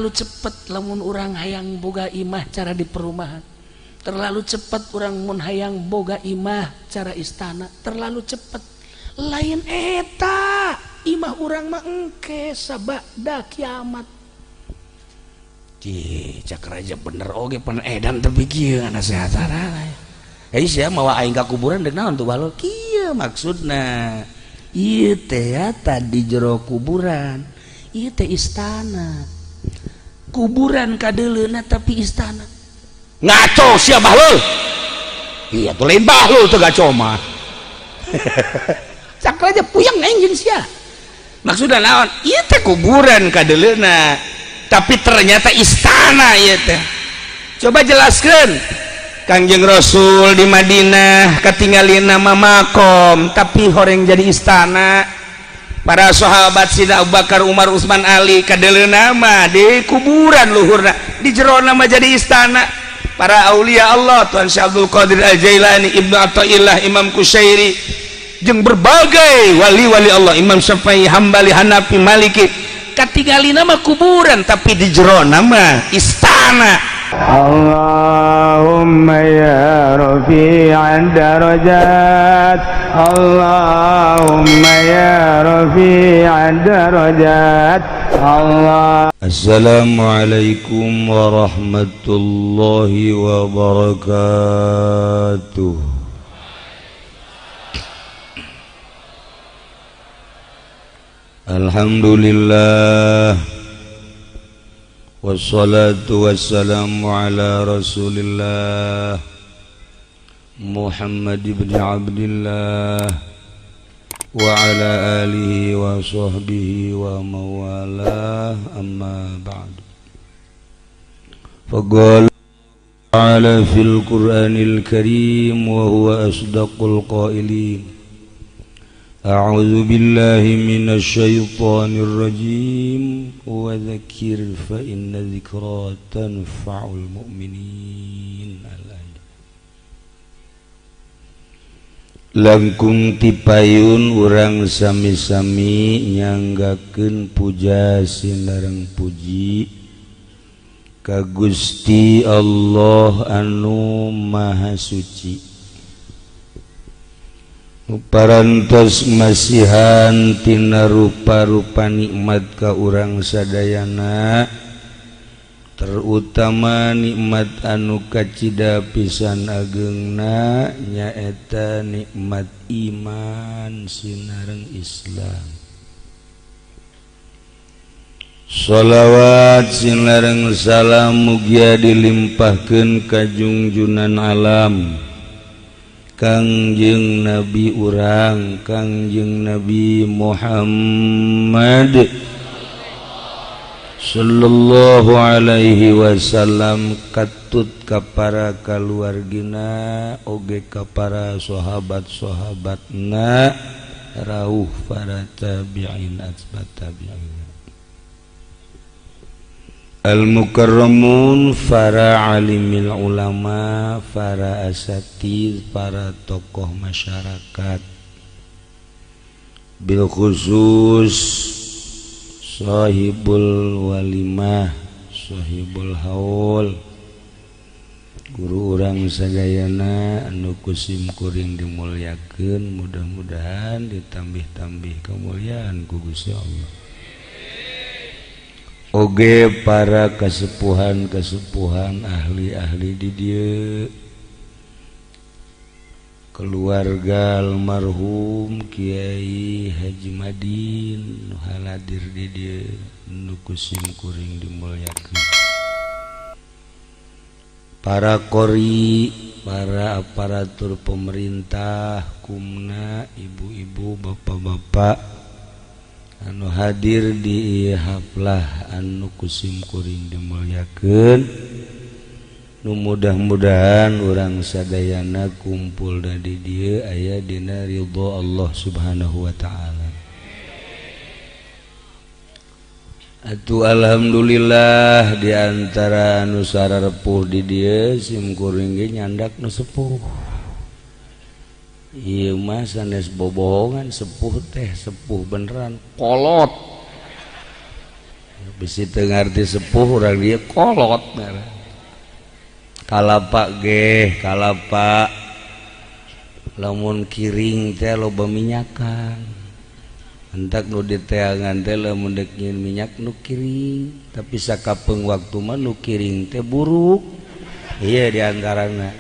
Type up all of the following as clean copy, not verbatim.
terlalu cepat lamun urang hayang boga imah cara di perumahan, terlalu cepat urang mun hayang boga imah cara istana, terlalu cepat. Lain eta imah urang mah engke sabada kiamat. Cak raja bener oge pan edan tapi kieu nasehatana. Sia mawa aing ka kuburan deuk naon tuh balol kieu maksudna. Ieu teh tadi jero kuburan. Ieu teh istana. Kuburan kadeuleuna tapi istana. Ngaco sia bahlul. Iya tuh lain bahlul teu gaco mah. Cak raja puyeng aing jeung sia. Maksudna naon? Ieu teh kuburan kadeuleuna tapi ternyata istana ieu teh. Coba jelaskeun. Kangjeng Rasul di Madinah katinggalin nama makom tapi horeng jadi istana. Para sahabat Sina Abu Bakar, Umar, Utsman, Ali kadeuleuna mah di kuburan luhurna, di jero nama jadi istana. Para aulia Allah Tuan Syekh Abdul Qadir Al-Jailani, Ibnu Athaillah, Imam Qusyairi jeung berbagai wali-wali Allah, Imam Syafi'i, Hambali, Hanafi, Maliki katinggalin nama kuburan tapi di jero nama istana. Allahumma ya rafi'ad darajat, Allahumma ya rafi'ad darajat, Allah. Assalamualaikum warahmatullahi wabarakatuh. Alhamdulillah, wassalatu wassalamu ala rasulillah Muhammad ibn Abdillah wa ala alihi wa sahbihi wa mawalah, amma ba'du. Faqala ta'ala fil Qur'anil Karim wa huwa asdaqul qailin. A'udzu billahi minasy syaithanir rajim wa dzakir fa inna dzikra tanfa'ul mu'minin. Langkung tipayun urang sami-sami nyanggakeun puja sinareng puji ka Gusti Allah anu Maha Suci. Parantos masihan tina rupa-rupa nikmat ka urang sadayana, terutama nikmat anu kacida pisan ageungna nyaeta nikmat iman sinareng Islam. Shalawat sinareng salam mugia dilimpahkeun ka junjunan alam Kangjeng Nabi urang, Kangjeng Nabi Muhammad sallallahu alaihi wasallam, katut ka para kaluargina oge ka para sahabat-sahabatna rauh para tabi'in atba' tabi'in. Al-mukarramun, para alimil ulama, para asatid, para tokoh masyarakat, bil khusus sahibul walimah, sahibul haul, guru urang sadayana anu kusim kuring dimulyakeun, mudah-mudahan ditambih-tambih kemuliaan ku Gusti Allah. Oge para kasepuhan-kasepuhan, ahli-ahli di dieu, keluarga almarhum Kiai Haji Madin nu haladir di dieu nu kusim kuring dimulyakeun. Para qori, para aparatur pemerintah, kumna, ibu-ibu, bapak-bapak anu hadir di haflah anu kusim kuring dimulyakeun, nu mudah-mudahan urang sadayana kumpul di dieu aya dina ridho Allah Subhanahu wa taala. Atuh alhamdulillah di antara anu sarepuh di dieu sim kuring ge nyandak nu sepuh. Ieu mah sanes bobohongan, sepuh teh sepuh beneran, kolot bisi teu ngarti sepuh urang dia kolot kalapa ge kalapa lamun kiring teh loba minyakan hendak nu diteangan teh lamun dek nyeun minyak nu kiring tapi sakapeung waktu mah nu kiring teh buruk iya diantarana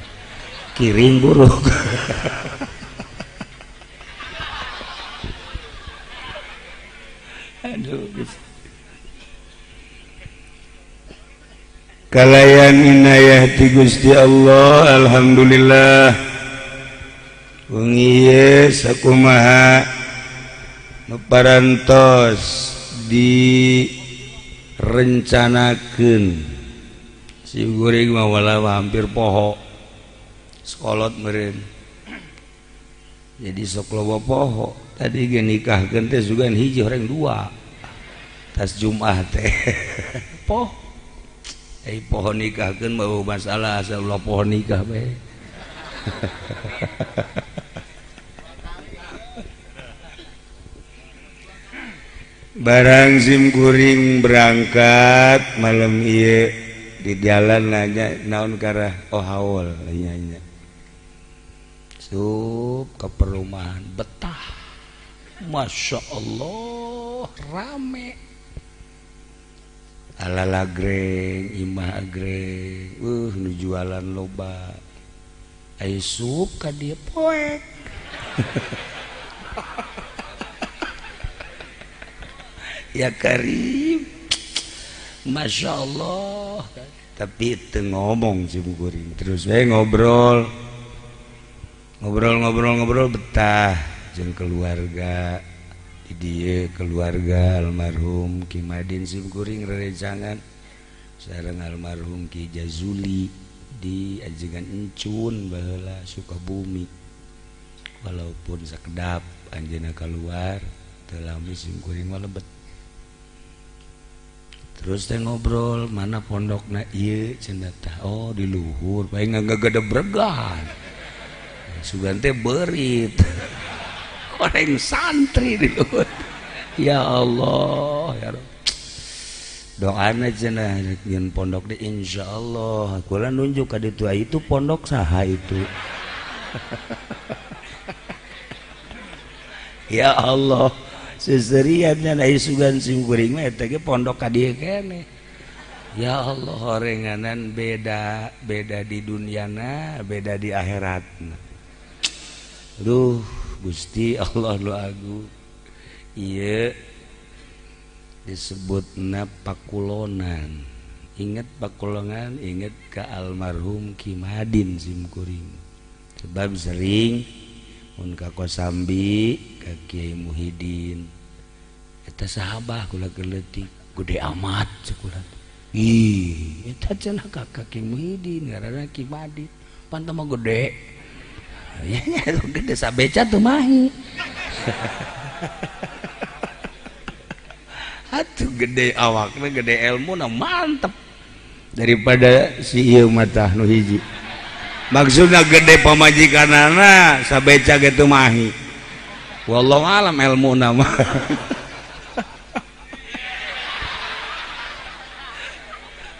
kiring buruk aduh kalayan inayah ti Gusti Allah alhamdulillah wengi ieu sakumaha nu parantos direncanakeun si goreng mah wala hampir poho sekolot meureun jadi sok loba poho tadi ge nikahkeun teh sugan hiji horeng dua tas Jumat teh poho poho nikahkeun mah masalah asal ulah poho nikah bae barang sim kuring berangkat malam ieu di jalan nanya naon karah oh haul nya sup ke perumahan betah Masya Allah rame alala greng imah greng nu jualan loba ai sup ka dieu poek ya Karim Masya Allah tapi teu ngomong si kuring terus ngobrol betah jeung keluarga di dieu keluarga almarhum Ki Madin sim kuring rerecangan sareng almarhum Ki Jazuli di ajengan Encun baheula Sukabumi walaupun sakedap anjeunna keluar teu lami sim kuring mah lebet terus teh ngobrol mana pondokna ieu cenah tah oh di luhur bae ngagedebregan sugan teh beurit orang santri di luhur ya Allah ya Rabb doana cenah nyeun pondok teh insyaallah kula nunjuk ka ditu itu pondok saha itu ya Allah seseriannya na isugan sim kuring mah eta ge pondok ka dieu keneh ya Allah horenganan beda di duniana beda di akhiratna duh Gusti Allah lu agung ieu disebutna pakulonan inget pakulonan inget ka almarhum Ki Madin sim kuring sebab sering mun ka Kosambi ka Kiai Muhyiddin eta sahabah kula keleutik gede amat cekulan ih eta cenah ka Kiai Muhyiddin ngaranna Ki Madin pantah mah gede ya gede sabeca teu mahi atuh gede awakna gede ilmuna mantep daripada si ieu mah tah nu hiji maksudna gede pamajikanana sabeca ge teu mahi wallahu alam ilmuna mah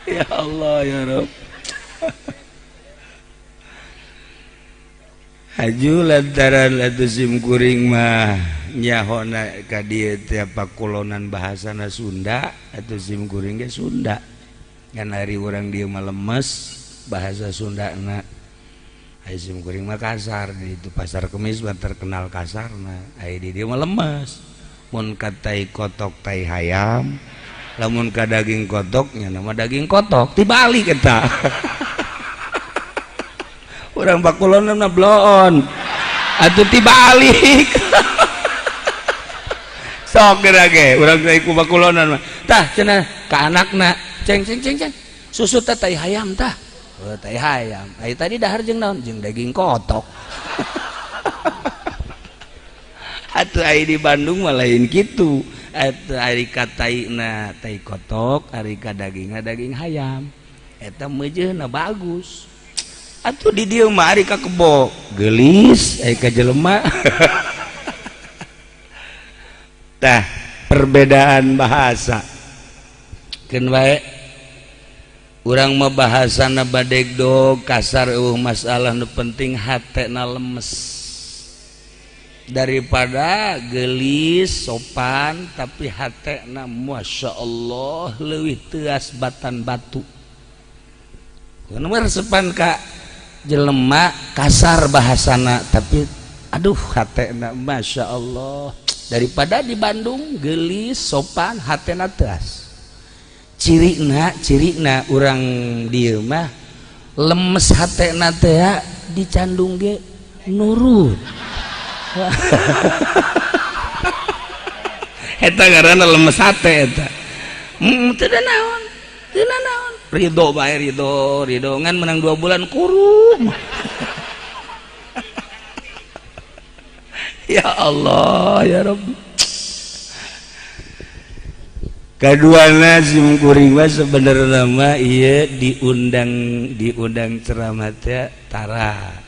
ya Allah ya Rabb haju lantaran atuh sim kuring mah nyahona ka dieu teh pakulonan bahasana Sunda atuh sim kuring ge Sunda ngan ari urang dieu mah lemes bahasa Sundana ai sim kuring mah kasar di itu pasar Kemis mah terkenal kasarna ai di dieu mah lemes mun ka tai kotok tai hayam lamun ka daging kotok nya nama daging kotok tibalik eta urang pakulonan mah bloon atuh tibalik sok geura ge urang teh ku pakulonan mah tah cenah ka anakna ceng susu teh tai hayam tah oh tai hayam ai tadi dahar jeung naon jeung daging kotok atuh ai di Bandung mah lain kitu atuh ari ka taina tai kotok ari ka dagingna daging hayam eta meujeuna bagus atuh di dieu mah ari ka kebo geulis ai ka jelema tah perbedaan bahasa wae urang mah bahasana badegdog kasar masalah nu penting hatena lemes daripada gelis sopan tapi hatena masya Allah leuwih teuas batan batu nomor resepan ka jelema kasar bahasana tapi aduh hatena masya Allah daripada di Bandung gelis sopan hatena teuas cirina urang dieu mah lemes hatena teh dicandung ge nurut eta ngaranna lemes hate eta teu naon ridho bae ridho ngan menang 2 bulan kurum ya Allah ya Rabbi kaduana sim kuring mah sebenarnya mah ieu diundang ceramah teh tara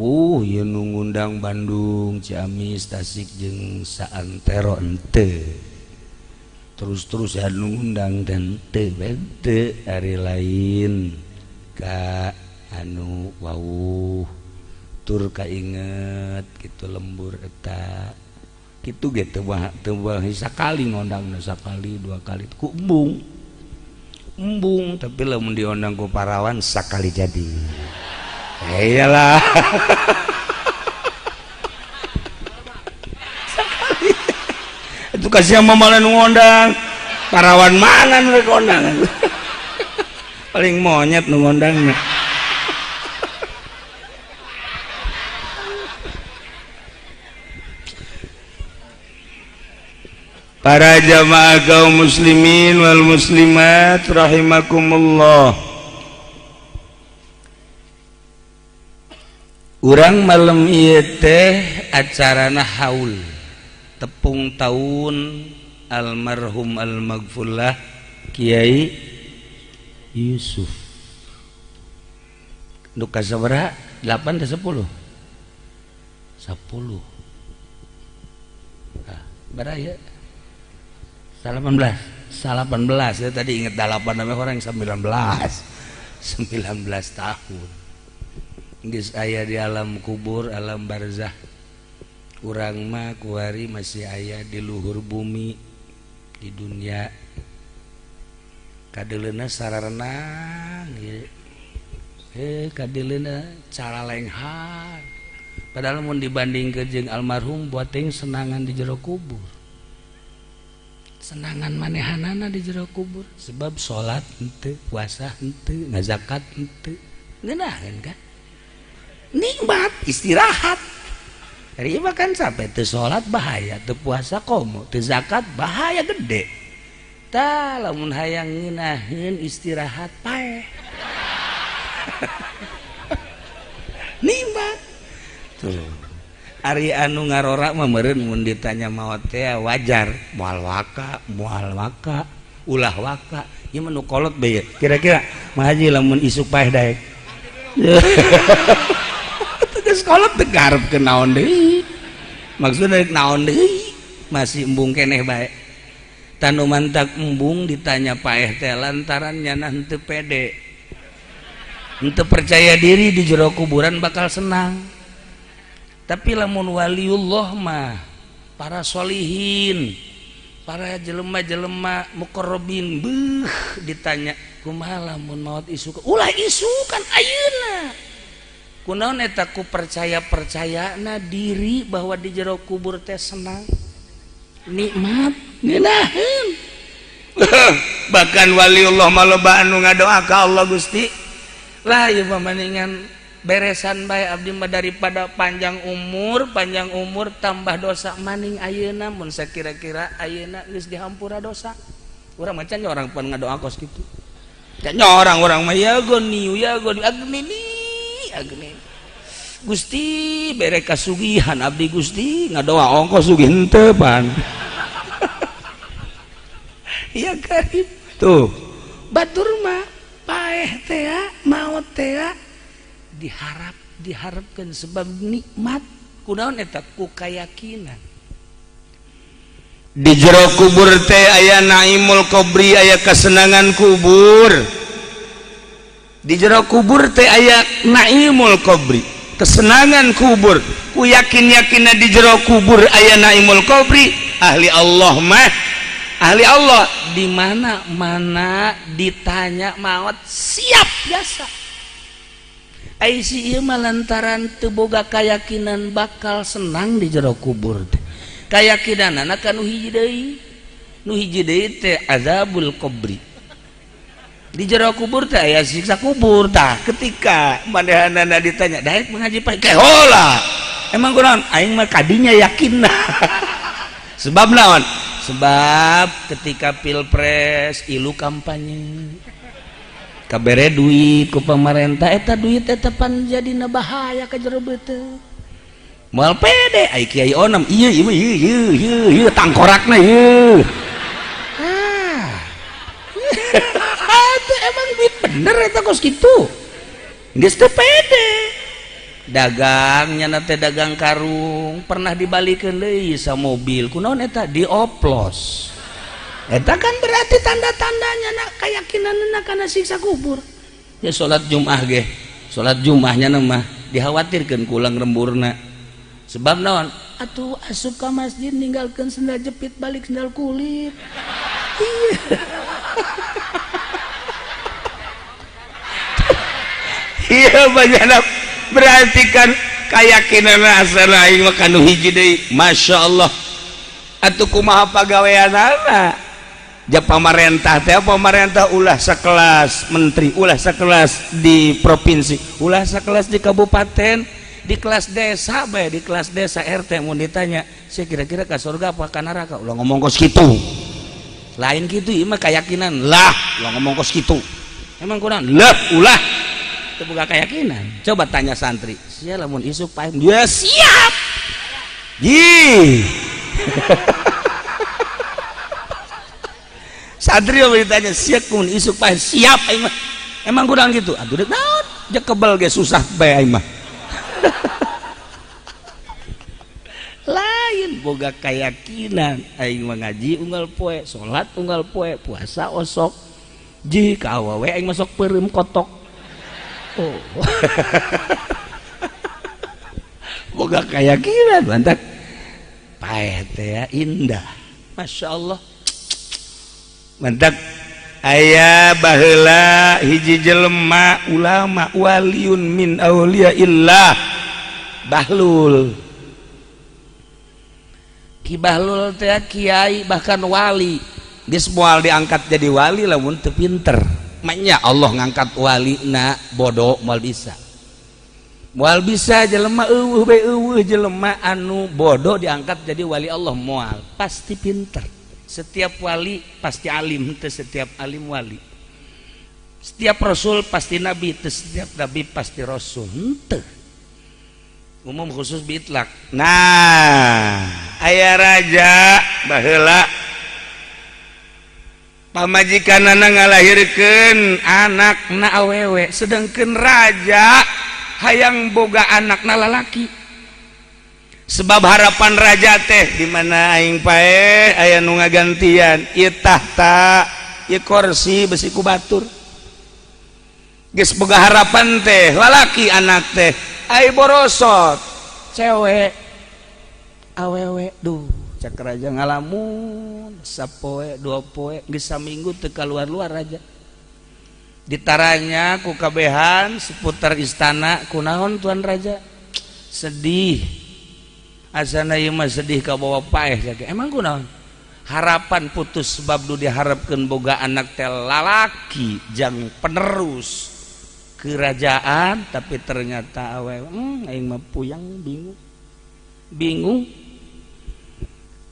ieu nu ngundang Bandung Ciamis Tasik jeung saantero henteu terus ya nu ngundang dan teu ari lain ka anu wauh tur kainget kitu lembur eta kitu ge teu sakali ngondangna sakali 2 kali ku embung tapi lamun diundang ku parawan sakali jadi iyalah itu kasih mah malah ngondang parawan mana nu ngondang paling monyet nu ngondangna para jamaah kaum muslimin wal muslimat rahimakumullah. Urang malam ieu teh acarana haul tepung tahun almarhum almaghfurlah Kiai Yusuf. Nu kasabaraha? 8 atau 10? 10. Nah, baraya 18 ya tadi inget 8 namanya orang 19 tahun geus aya di alam kubur alam barzah urang mah kuari masih aya di luhur bumi di dunia kadeleuna sararena kadeleuna cara lenghan padahal mun dibandingkeun jeung almarhum buat teuing senangan di jero kubur senangan manehanana di jero kubur sebab salat henteu puasa henteu ngazakat henteu ngeunaheun kan nikmat istirahat hari ieu kan sampai teu salat bahaya teu puasa komo teu zakat bahaya gede tah lamun hayang ngeunaheun istirahat paeh nikmat tuh ari anu ngarora mah meureun mun ditanya maot teh wajar moal waka ulah waka ieu mah nu kolot bae kira-kira mah haji lamun isuk paeh daek geus kolot teu garepkeun naon deui maksudna naon deui masih embung keneh bae tanu mantak embung ditanya paeh teh lantaran nyana henteu pede henteu percaya diri di jero kuburan bakal senang. Tapi lamun waliullah mah para solihin para jelema-jelema muqarrabin beuh ditanya kumaha lamun maot isukan ulah isukan ayeuna kunaon eta ku percayana diri bahwa di jero kubur teh senang nikmat ngeunaheun bahkan waliullah mah loba anu ngadoa ka Allah Gusti lah ieu mah mendingan beresan bae abdi mah daripada panjang umur tambah dosa maning ayeuna mun sakira-kira ayeuna geus dihampura dosa urang mah can orang pan ngadoa kos kitu can orang mah ya goni agni Gusti bere kasugihan abdi Gusti ngadoa ongkos sugih henteu pan iya karib tuh batur mah paeh teh maot teh diharapkan sebab nikmat kunaon eta ku kayakinan Di jero kubur teh aya naimul qabri, aya kesenangan kubur. Di jero kubur teh aya naimul qabri, kesenangan kubur. Ku yakin-yakinna di jero kubur aya naimul qabri, ahli Allah mah ahli Allah di mana ditanya maut siap biasa. Ai si ieu mah lantaran teu boga kayakinan bakal senang di jero kubur teh. Kayakinanna kan nu hiji deui teh azabul qabri. Di jero kubur teh aya siksa kubur tah. Ketika manehna ditanya, "Daek mengaji pae?" Kehola. Emang kunaon? Aing mah kadinya yakinna. Sebab naon? Sebab ketika pilpres ilu kampanye. Kabere duit ku pamarentah, eta duit eta pan jadina bahaya ka jero beuteung. Moal pede ai kiai onam ieu tangkorakna ieu. Emang duit bener eta kos kitu. Geus teu pede. Dagangnya teh dagang karung pernah dibalikeun deui sa mobil. Kunaon eta? Dioplos. Eta kan berarti tanda-tandanya keyakinanna kana siksa kubur. Ya salat Jumat ge. Salat Jumatnya mah dikhawatirkeun ku ulang remburna. Sebab naon? Atuh asup ka masjid ninggalkeun sendal jepit balik sendal kulit. Iya banyak berarti kan keyakinan asal aing mah kanu hiji deui. Masyaallah. Atuh kumaha pagaweanana? Ja pamarentah teh pamarentah ulah sakelas menteri, ulah sakelas di provinsi, ulah sakelas di kabupaten. Di kelas desa bae, di kelas desa RT mau ditanya, "Saya kira-kira ka surga apa ka neraka?" Ulah ngomong kos kitu. Lain kitu ieu mah keyakinan. Lah, ulah ngomong kos kitu. Emang kurang? Lah, ulah. Teu boga keyakinan. Coba tanya santri, "Sia lamun isuk paeh?" Ya siap. Ji. Santri mau ditanya, "Sia kun isuk paeh?" Siap aing mah. Emang kurang gitu. Aduh deuk naon? Jak kebal ge susah bae aing mah. Lain boga keyakinan aing mah ngaji unggal poe, salat unggal poe, puasa osok, ji ka awewe aing masuk peureum kotok. Oh. Boga keyakinan mantap. Paeh teh ya indah. Masyaallah. Mantap. Aya baheula hiji jelema ulama waliun min auliyaillah Bahlul. Ki Bahlul teh kiai bahkan wali. Geus moal diangkat jadi wali lamun teu pinter. Maknya Allah ngangkat walina bodoh moal bisa. Moal bisa jelema eueuh bae eueuh jelema anu bodoh diangkat jadi wali Allah moal pasti pinter. Setiap wali pasti alim, teu setiap alim wali. Setiap rasul pasti nabi, teu setiap nabi pasti rasul. Henteu. Umum khusus bitlak. Nah, aya raja baheula pamajikanana ngalahirkeun anakna awewe, sedangkeun raja hayang boga anakna lalaki. Sebab harapan raja teh di mana aing paeh aya nu ngagantian ieu tahta, ieu kursi besi ku batur. Geus boga harapan teh lalaki anak teh, ai borosot cewek awewe. Duh, cak raja ngalamun sapoe dua poe geus saminggu teu kaluar-luar raja. Ditaranya ku kabehan seputar istana, kunaon tuan raja? Sedih. Asana ieu mah sedih ka bawa paeh jake. Emang kunaon? Harapan putus sebab du diharapkeun boga anak teh lalaki jang penerus kerajaan, tapi ternyata awewe aing mah puyang bingung.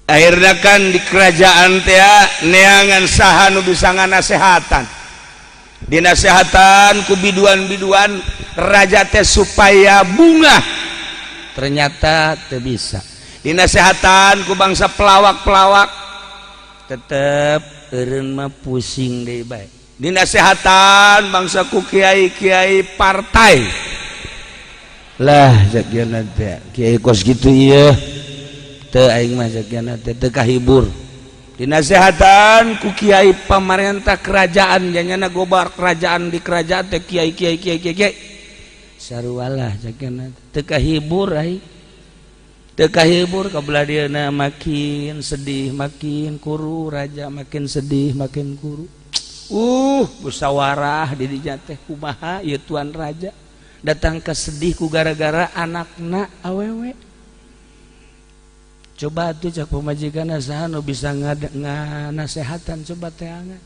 Akhirnya kan di kerajaan teh neangan saha nu bisa nganasehatan. Dinasehatan ku biduan-biduan raja teh supaya bunga, ternyata teu bisa. Dinasehatan ku bangsa pelawak-pelawak, tetep eureun mah pusing deui bae. Dinasehatan bangsa ku kiai-kiai partai, lah jakiana teh kiai kos kitu ieu teu aing mah jakiana teh teu kahibur. dinasehatan ku kiai pamarentah kerajaan janyana gobar kerajaan di kerajaan teh kiai sarualah jakena teu kahibur ai teu kahibur kabelah dieuna makin sedih makin kuru raja makin sedih makin kuru musyawarah di dinya teh kumaha ieu tuan raja datang ke sedih ku gara-gara anakna awewe coba tuh cak pemajikan saha nu bisa nganasehatan coba teh angan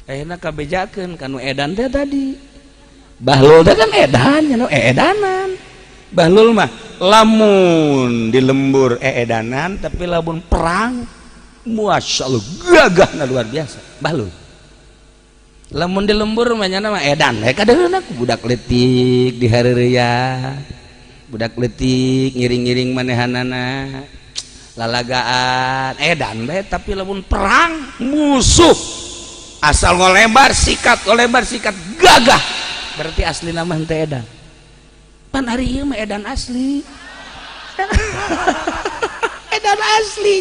ayeuna kabejakeun kanu edan teh tadi bahlul teh kan edan nya edanan bahlul mah lamun di lembur edanan tapi lamun perang masyaallah gagahna luar biasa bahlul lamun di lembur mah nya mah edan kadeureuna ku budak leutik di hareureuyah budak leutik ngiring-ngiring manehanana lalagaan edan bae tapi lamun perang musuh asal ngolebar sikat gagah berarti asli nama teh edan pan hari ieu mah edan asli edan asli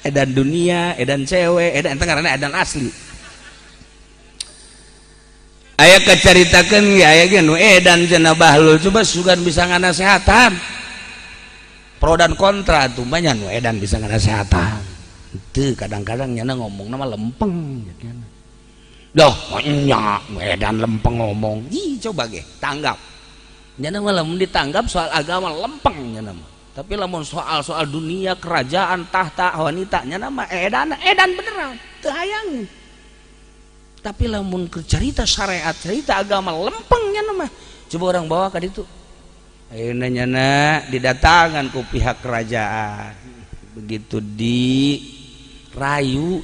edan dunia edan cewek edan teh ngaranna edan asli aya kacaritakeun ge aya ge nu edan cenah bahlul coba sugan bisa nganasehatan pro dan kontra tuh banyak nu edan bisa nganasehatan itu kadang-kadang nyana ngomong nama lempeng doh nya edan lempeng ngomong coba ge tanggap nyana mah lamun ditanggap soal agama lempeng nyana mah tapi lamun soal dunia kerajaan tahta wanita nyana mah edan beneran teu hayang tapi lamun cerita syariat cerita agama lempeng nyana mah coba orang bawa ka ditu ayeuna nyana didatangan ku pihak kerajaan begitu dirayu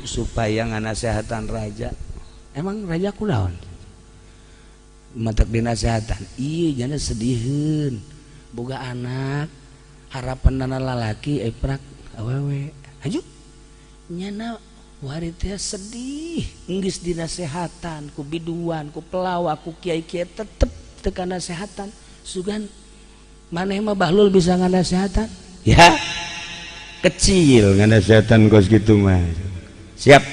supaya nganasehatan raja emang raja kunaon matak dinasehatan iya nyana sediheun boga anak harapanna lalaki prak awewe aju nyana wari teh sedih geus dinasehatan ku biduan ku pelawa ku kiai-kiai tetep teu kanasehatan sugan maneh mah bahlul bisa nganasehatan ya kecil nganasehatan kos gitu mah siap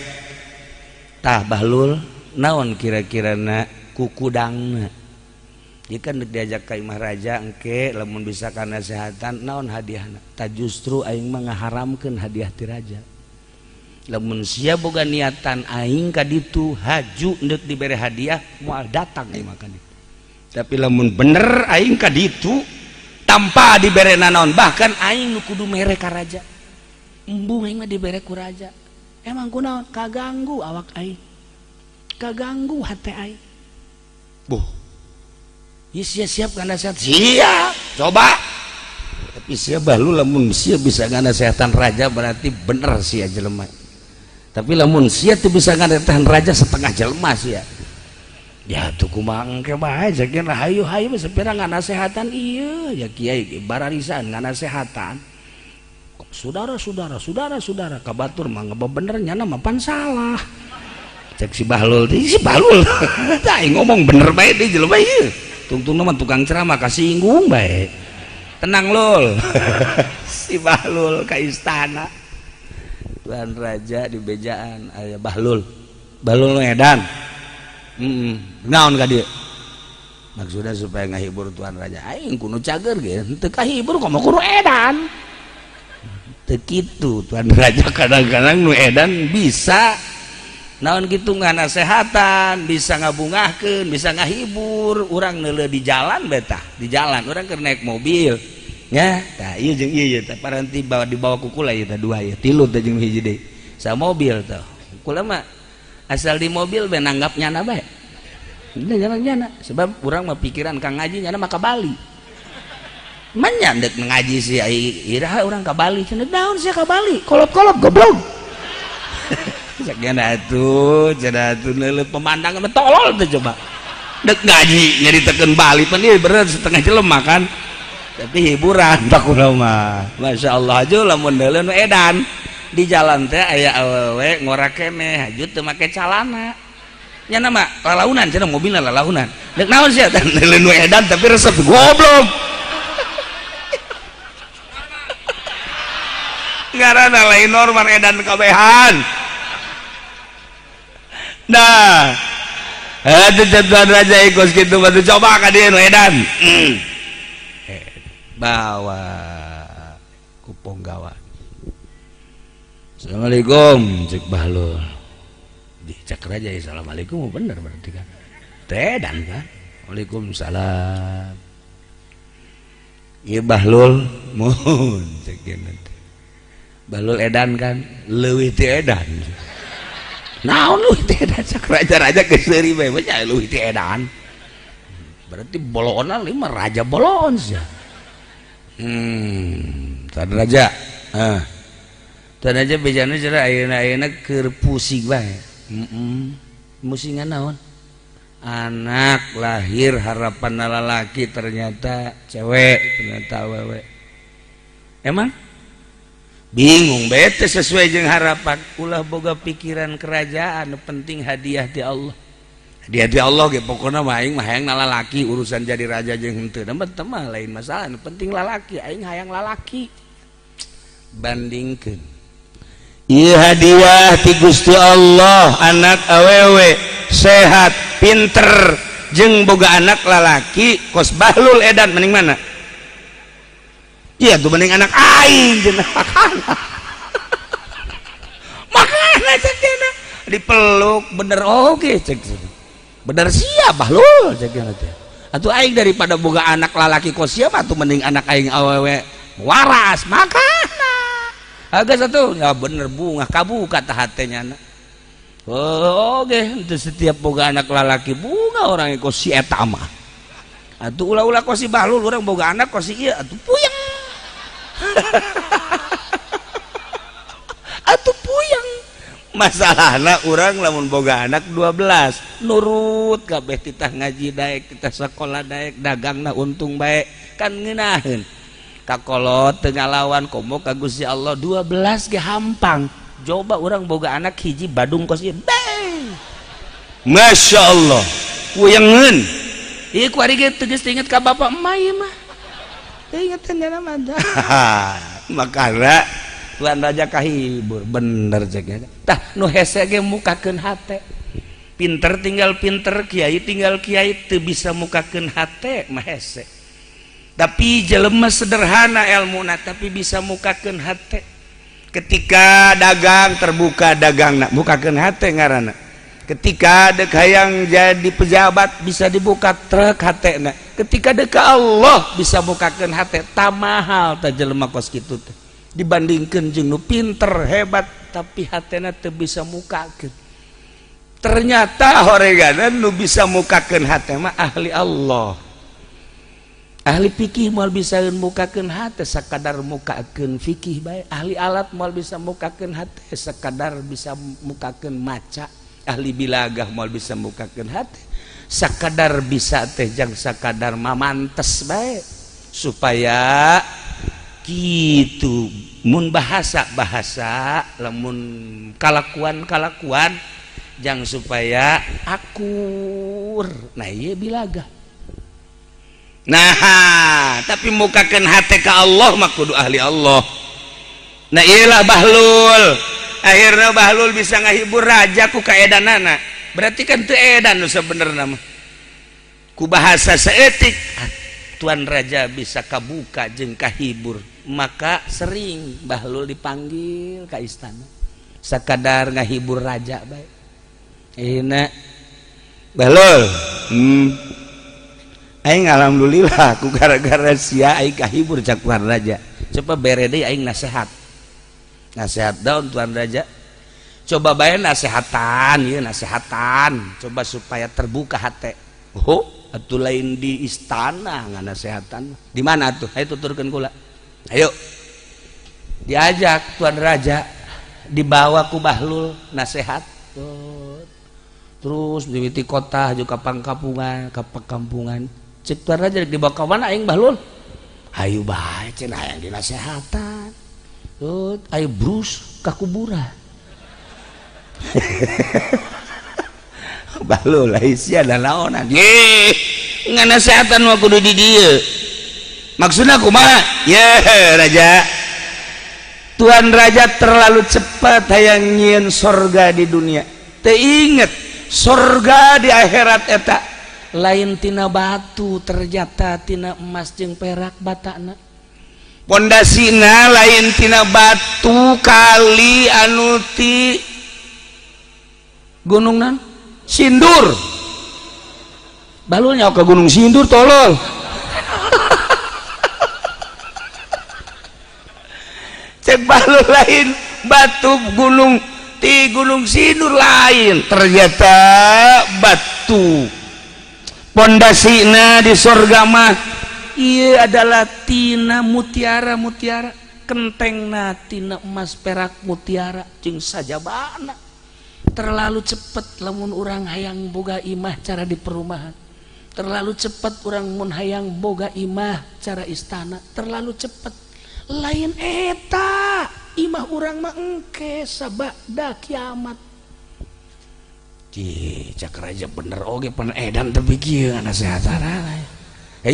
tah bahlul naon kira-kira na kukudangna jika diajak ka imah raja engke lamun bisa kanasehatan naon hadiahna tah justru aing mah ngaharamkeun hadiah ti raja lamun sia boga niatan aing ka ditu haju neuk dibere hadiah moal datang aing mah ka ditu tapi lamun bener aing ka ditu tanpa dibere naon bahkan aing nu kudu mere ka raja embung aing mah dibere ku raja emang kunaon kaganggu awak aing kaganggu hate aing boh ieu siap nganasehatan siap coba tapi sia bahlul lamun sia bisa nganasehatan raja berarti bener sia jelema tapi lamun sia teu bisa nganasehatan raja setengah jelema sia ya tuh kumaha engke bae jakina hayu-hayu sepira nganasehatan ieu ya kiai bararisan nganasehatan saudara kabatur mah bener nyana mah pan salah cek si bahlul tah ngomong bener bae deui jelema ieu tungtung mah tukang ceramah kasinggung bae tenang lul si bahlul ka istana tuan raja di bejaan aya bahlul edan naon ka dieu maksudna supaya ngahibur tuan raja aing kudu cager ge teu kahibur komo kudu edan teu kitu tuan raja kadang-kadang nu edan bisa naon kitu nganasehatan bisa ngabungahkeun bisa ngahibur urang neuleuh di jalan betah di jalan urang keur naik mobil nya tah ieu jeung ieu teh paranti dibawa ku kula ieu teh dua ieu tilu teh jeung hiji deui sa mobil teh kula mah asal di mobil be nanggap nyana bae nyana sebab urang mah pikiran kang ngaji nyana mah ka Bali manya dek ngaji si iraha urang ka Bali cenah daun sia ka Bali kolot-kolot goblok sakjana atuh cenah atuh neuleuh pemandangan mah tolol teh coba dek ngaji nyaritakeun Bali pan ieu bener setengah jelema kan tapi hiburan tak kunaon mah masyaallah aja lamun neuleuh nu edan di jalan teh aya awewe ngora keneh hajut teu make calana nya nama lalaunan cenah mobilna lalaunan dek naon sia teh neuleuh nu edan tapi resep goblok ngaranna lain normal edan kabehan. Nah, ada Tuan Raja ikut gitu bantu coba ka dieu edan. Bawa kupong gawat. Assalamualaikum cek Bahlul. Dicek Raja assalamualaikum bener berarti kan. Edan kan. Waalaikumsalam. Ieu Bahlul mohon cek nanti. Bahlul edan kan leuwih ti edan. Naon leuwih ti edan cek raja-raja geus seuri bae nya leuwih ti edan. Berarti bolona lima raja bolon sia. Tan raja. Tan raja bejana cenah ayeuna keur pusing bae. Musingan naon? Anak lahir harapan lalaki ternyata cewek, ternyata awewe. Emang bingung bete sesuai jeung harapan. Ulah boga pikiran kerajaan, penting hadiah ti Allah. Hadiah ti Allah ge pokona mah aing mah hayang lalaki urusan jadi raja jeung henteu na mah lain masalah, penting lalaki, aing hayang lalaki. Bandingkeun. Ieu hadiah ti Gusti Allah, anak awewe sehat, pinter, jeung boga anak lalaki, kos Bahlul edan mending mana? Iya tuh mending anak aing jeung makana. Makana cek dina dipeluk bener oge cek. Bener sia Bahlul cek teh. Atuh aing daripada boga anak lalaki kos sia mah atuh mending anak aing awewe waras makana. Aga satu ya bener bunga kabuka tah hatenya na. Oke, untuk setiap boga anak lalaki bunga orang kos si eta mah. Atuh ulah-ulah kos si Bahlul urang boga anak kos si ieu atuh puyeng. Atuh puyeng. Masalahna urang lamun boga anak 12 nurut kabeh titah ngaji daek titah sakola daek dagangna untung bae kan ngeunaheun. Kakolot teu ngalawan komo ka Gusti Allah 12 ge hampang. Coba orang boga anak hiji badung kos ieu. Masya Allah. Puyengeun. Ieu ku ari ge teu geus inget ka bapak emak ieu mah. Teu ingetan nya mah. Makana Tuan Raja kahibur bener cek. Tah nu hese ge mukakeun hate. Pinter tinggal pinter, kiai tinggal kiai teu bisa mukakeun hate mah hese. Tapi jelema sederhana ilmuna tapi bisa mukakeun hate. Ketika dagang terbuka dagangna mukakeun hate ngaranna. Ketika deuk hayang jadi pejabat bisa dibuka trek hatena. Ketika deuk ka Allah bisa mukakeun hate. Tamahal tah jelema kos kitu teh. Dibandingkeun jeung nu pinter hebat tapi hatena teu bisa mukakeun. Ternyata horegana nu bisa mukakeun hate mah ahli Allah. Ahli fikih moal bisa mukakeun hate sakadar mukakeun fikih bae. Ahli alat moal bisa mukakeun hate sakadar bisa mukakeun maca. Ahli bilagah moal bisa mukakeun hate sakadar bisa teh jang sakadar mamantes bae supaya kitu mun bahasa lamun kalakuan jang supaya akur. Nah ieu bilagah. Nah, tapi mukakeun hate ka Allah mah kudu ahli Allah. Nah, iyalah Bahlul. Akhirna Bahlul bisa ngahibur raja ku kaedanana. Berarti kan teu edan nu sabenerna mah. Ku bahasa saeutik Tuan Raja bisa kabuka jeung kahibur. Maka sering Bahlul dipanggil ka istana. Sakadar ngahibur raja bae. Euna Bahlul. Aing alhamdulillah ku gara-gara sia aing kahibur cak Tuan Raja. Coba bere deui aing nasehat. Nasehat daun Tuan Raja. Coba bae nasehatan, ieu nasehatan. Coba supaya terbuka hate. Oh, atuh lain di istana nganasehatan. Di mana atuh? Ayo tuturkeun kula. Ayo. Diajak Tuan Raja dibawa ku Bahlul nasehat. Terus diwiti kota juga pangkampungan, ka perkampungan. Cek Tuan Raja dibawa ka mana aing Bahlul? Hayu bae cenah hayang dinasehatan. Tut ayo brus ka kuburan. Bahlul ai sia da naonan. Ye, nganasehatan mah kudu di dieu. Maksudna kumaha? Ye, Raja. Tuhan Raja terlalu cepat hayang nyieun sorga di dunia. Teu inget sorga di akhirat eta lain tina batu, ternyata tina emas jeung perak batana. Pondasina lain tina batu kali anu ti gunung nan Sindur. Balulnya ke gunung Sindur tolol. Cek balul lain batu gunung ti gunung Sindur lain, ternyata batu. Pondasina di sorga mah iya adalah tina mutiara kentengna tina emas perak mutiara jeung sajabana. Terlalu cepet lamun urang hayang boga imah cara di perumahan, terlalu cepet urang mun hayang boga imah cara istana, terlalu cepet. Lain eta imah urang mah engke sabada kiamat. Cak Raja bener oge pan edan tapi kieu nasehatana.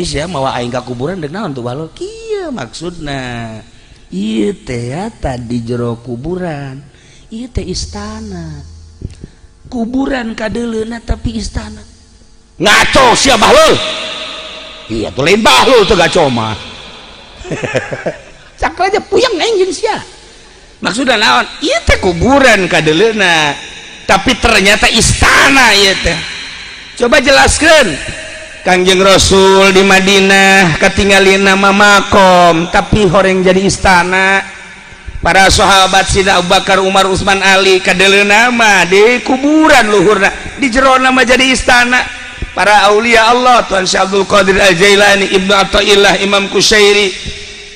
Sia mawa aing ka kuburan deuk naon tuh balol? Kieu maksudna. Ieu teh tadi jero kuburan. Ieu teh istana. Kuburan kadeuleuna tapi istana. Ngaco sia bahlul. Iya tuh lain bahlul teh gaco mah. Cak Raja puyeng aing jeung sia. Maksudna naon? Ieu teh kuburan kadeuleuna. Tapi ternyata istana ya teh. Coba jelaskan. Kangjeng Rasul di Madinah ketinggalin nama makom tapi horeng jadi istana. Para sahabat Sina Abu Bakar, Umar, Utsman, Ali kadeuleun nama di kuburan luhurna, di jero nama jadi istana. Para aulia Allah Tuan Syekh Abdul Qadir Al-Jailani, Ibnu Athaillah, Imam Qusyairi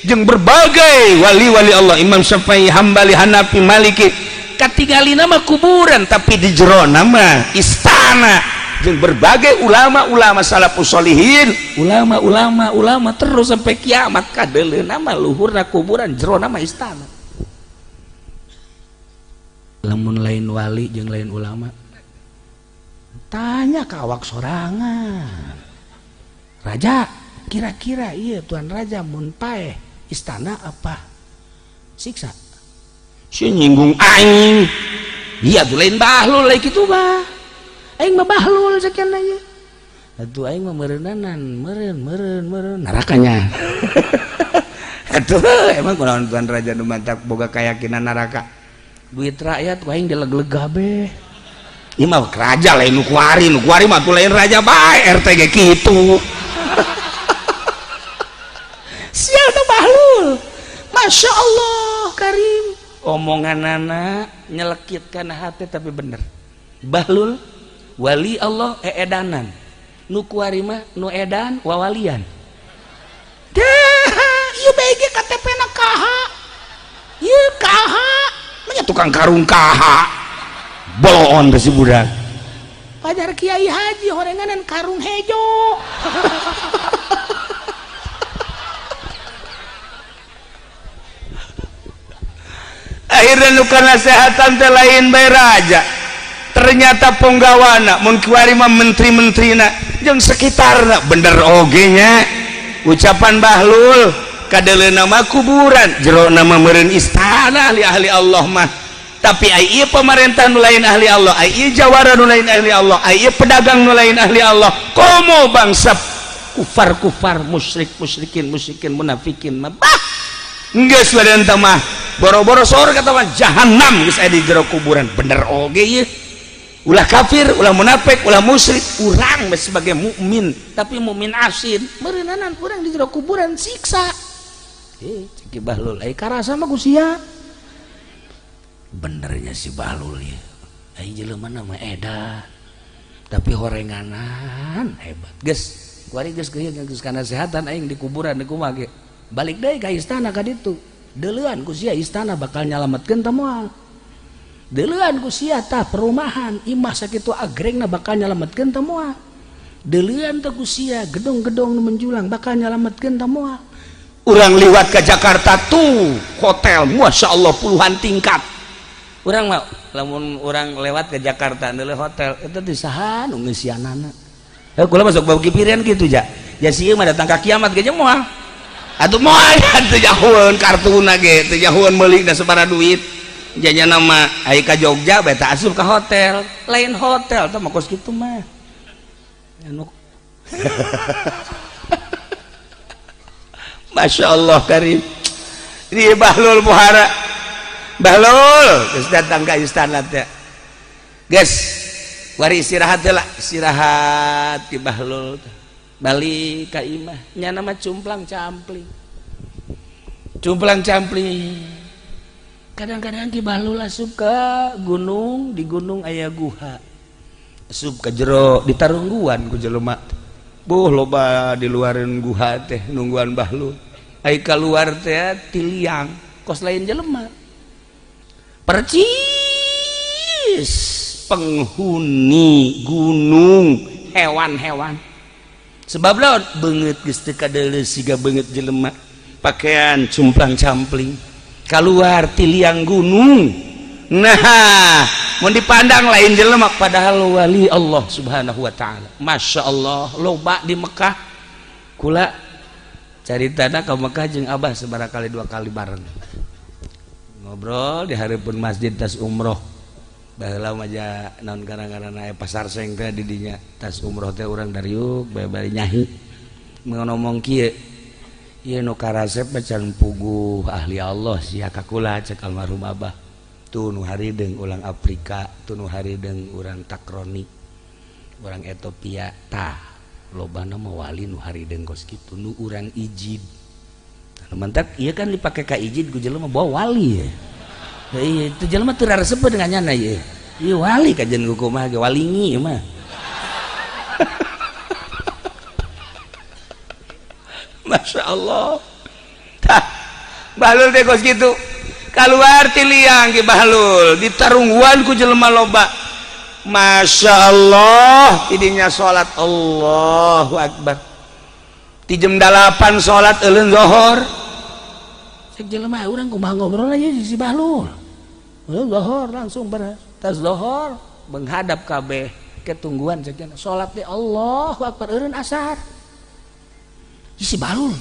jeung berbagai wali-wali Allah, Imam Syafi'i, Hambali, Hanafi, Maliki katingali nama kuburan tapi di jero nama istana jeung berbagai ulama-ulama salafus sholihin, ulama terus sampai kiamat kadeuleun nama luhurna kuburan jero nama istana. Lamun lain wali jeung lain ulama tanya ka awak sorangan, Raja kira-kira iya Tuan Raja mun paeh istana apa siksa? Si nyinggung aing. Iya tuh lain bahlul lain gitu bah. Aing mah bahlul sekian aja. Atuh aing mah meureunanan, meureun narakanya. Atuh emang kunaon Tuan Raja nu mantap boga kayakinan neraka. Duit rakyat ku aing dileg-lega be. Ieu mah raja lain nu kuari mah tuh lain raja bae RT ge kitu. Sia teh bahlul. Masya Allah Karim. Omongan anak nyelekitkan hati tapi bener. Bahlul wali Allah edanan, nu kuari mah nu edan wawalian. Dah ieu BG KTP na KH. Ieu KH nya tukang karung KH. Boloon teh si budak. Pajar Kiai Haji horenganan karung hejo. Akhirnya nuka nasehatan teh lain bae raja, ternyata penggawana mun kiwari mah menteri-menterina jeung sekitarna bener oge nya. Ucapan bahlul kadeuleuna mah kuburan jero nama meureun istana ahli-ahli Allah mah. Tapi ai ieu pamarentah nu lain ahli Allah, ai ieu jawara nu lain ahli Allah, ai ieu pedagang nu lain ahli Allah. Komo bangsa kufar musyrikin munafikin mah bah geus wadan teh mah boro-boro surga kata mah jahanam geus aya di jero kuburan. Bener oge ieu. Ulah kafir, ulah munafik, ulah musyrik, urang sebagai mukmin tapi mukmin asin meureunanan urang di jero kuburan siksa. Ciki bahlul ai karasa mah ku sia. Benernya si bahlul ieu. Ai jelema mah edan tapi horenganan hebat. Geus, kuari geus kana kesehatan aing di kuburan di kumaha ge. Balik deui ka istana ka ditu. Deuleuan ku sia istana bakal nyalametkeun teh moal. Deuleuan ku sia tah perumahan imah sakitu agrengna bakal nyalametkeun teh moal. Deuleuan teh ku sia gedung-gedung nu menjulang bakal nyalametkeun teh moal. Urang liwat ka Jakarta tuh hotel masyaallah puluhan tingkat. Urang mah lamun urang lewat ke Jakarta deuleu hotel eta teh saha nu ngeusianana. Kula masuk bau kipireun kitu ja. Ya sieun mah datang ka kiamat ge jeung moal. atuh moal teu jahueun kartuna ge teu jahueun meuli da sabaraha duit janya nama ai ka Jogja bae teh asup ka hotel lain hotel teh mah kos kitu mah anu Masya Allah karim ini Bahlul Muhara Bahlul terus datang ke istana teh guys wari istirahat lah istirahat di Bahlul balik ke imah nya nama cumplang campling kadang-kadang di Bahlul asup ke gunung di gunung aya guha asup ke jero di tarungguan ku jelema loba di luarin guha teh nungguan Bahlul ai keluar teh tiliang kos lain jelema percis penghuni gunung hewan-hewan sebab laut beungeut geus teu kadeuleuh siga beungeut jelema pakaian cumplang campling keluar tiliang gunung nah mun dipandang lain jelema padahal wali Allah subhanahu wa ta'ala Masya Allah loba di Mekah kula caritana ka Mekah jeung Abah sabarakali 2 kali bareng ngobrol di hareupeun masjid tas umroh baheula maja naon garang-garangna pasar seng teh di dinya tas umroh teh urang dariuk bae-bae nyahi ngomong kieu ieu nu karasep macan puguh ahli Allah sia ka kula cek almarhum Abah tuh nu harideung ulang Afrika tuh nu harideung urang Takroni urang Ethiopia tah lobana mah wali nu harideung kos kitu nu urang ijid mantap ieu kan dipake ka ijid ku jelema bawa wali ya iya itu jelema teu resep dengan nyana ieu ieu wali kajen ku kumaha ge walingi mah Masya Allah tah Bahlul teh kos kitu keluar tiliang ke Bahlul di tarungguan ku jelema loba Masya Allah tidinya sholat Allahu Akbar di jam 8 sholat euleun zuhur cek jelema urang kumaha ngobrol aja si Bahlul zuhur langsung tas zuhur menghadap kabeh ketungguan cek sholat di Allahu Akbar eureun asar si Bahlul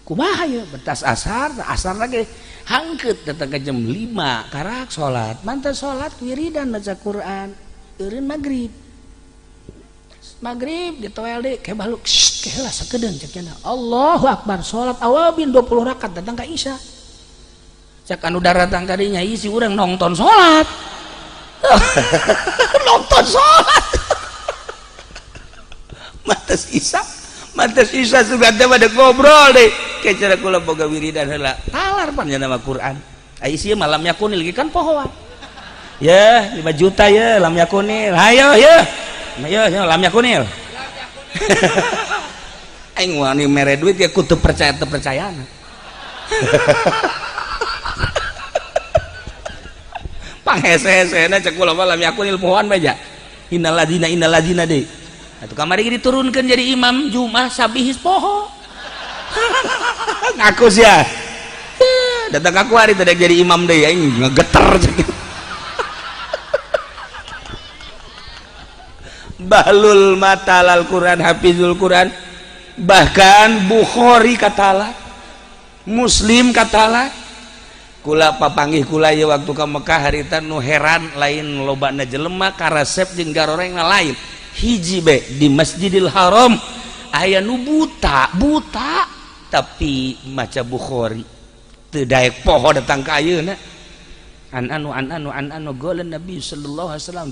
kumaha ya bertas asar lagi hangkeut datang ke jam 5 karak sholat mantan sholat wiridan baca Quran eureun maghrib di toel deh kayak Bahlul keheula sakedeung cek cenah Allahu Akbar sholat awabin 20 rakaat datang ka Isya cek anu datang kadinya isi urang nonton sholat nonton sholat mantas Isya sudah teh pada ngobrol deh kayak cara kula boga wiridan heula talar pan nama Quran ai isi malam yakunil kan pohoan ya 5 juta ya lam yakunil hayo ya lam yakunil aing wani mere duit ya kudu percayana panghese-hesena cek kula lam yakunil pohoan bae ja innal ladzina deui atuh kamari diturunkeun jadi imam Jumat sabihis poho ngaku sia datang aku hari tadi jadi imam deh aing ngegeter Bahlul matalal Quran hafizul Quran bahkan Bukhari katalah Muslim katalah kula papanggih kula ye waktu ka Mekah harita nu heran lain lobana jelema karasep jeung garoreng lain hiji be di Masjidil Haram aya nu buta tapi maca Bukhari teu daek poho datang ka ayeuna an anu golan Nabi sallallahu alaihi wasallam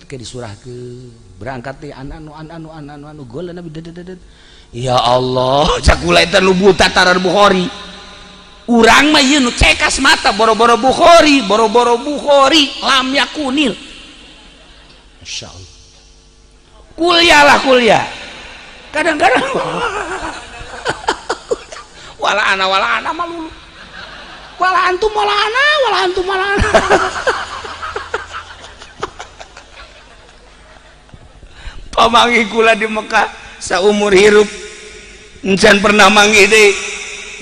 ke disurahkeun berangkat teh an anu golan Nabi ya Allah cak kula eta nu buta tarar Bukhari urang mah ieu nu cekas mata boro-boro Bukhari lam yakunil masyaallah kuliah kadang-kadang wala ana malulu wala antum ana pamangi kula di Mekah saumur hirup encan pernah manggih deui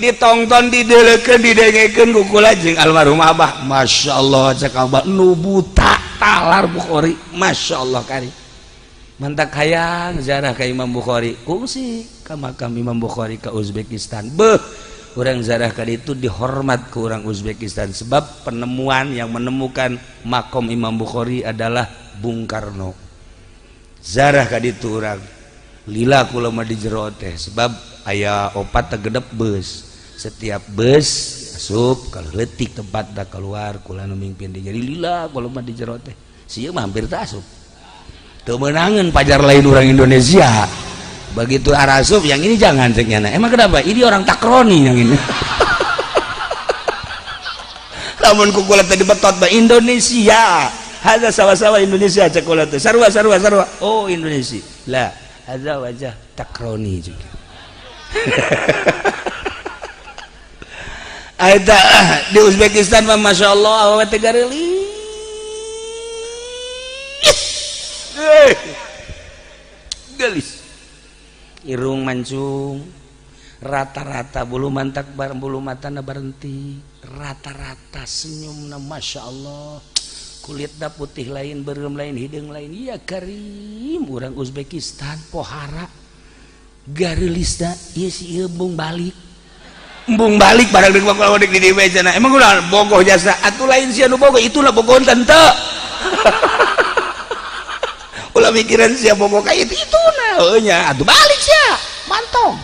ditongton dideulekeun didengekeun ku kula jeung almarhum Abah Masya Allah cek Abah nu buta talar Bukhari Masya Allah kari mantak hayang ziarah ka Imam Bukhari kungsi ka makam Imam Bukhari ka Uzbekistan orang ziarah ka ditu dihormat ke orang Uzbekistan sebab penemuan yang menemukan makom Imam Bukhari adalah Bung Karno ziarah ka ditu orang lila kula mah di jero teh sebab aya opat tegedep bus setiap bus asup kalau leutik tempat da keluar kula nu mingpin di jadi lila kula mah di jero teh sieu mah hampir teu asup teu meunangeun pajar lain orang Indonesia begitu arasup yang ini jangan ceknya emang kenapa ini orang takroni yang ini lamun kukula tadi betot ba Indonesia hadza sawa-sawa Indonesia cek kula teh sarua oh Indonesia lah hadza wajah takroni juga ada di Uzbekistan mah masyaallah awet gareuli gelis irung mancung rata-rata bulu mantak bareng bulu matana berhenti rata-rata senyumna masya Allah kulitna putih lain beureum lain hidung lain iya karim urang Uzbekistan pohara garelisna ieu si ieu embung balik barang deuk bakal wadek di mejana emang udah bogoh jasa atuh lain sia nu bogoh itulah bogoh tante ulah mikiran sia bogoh ka itu nah nya atuh balik sia mantong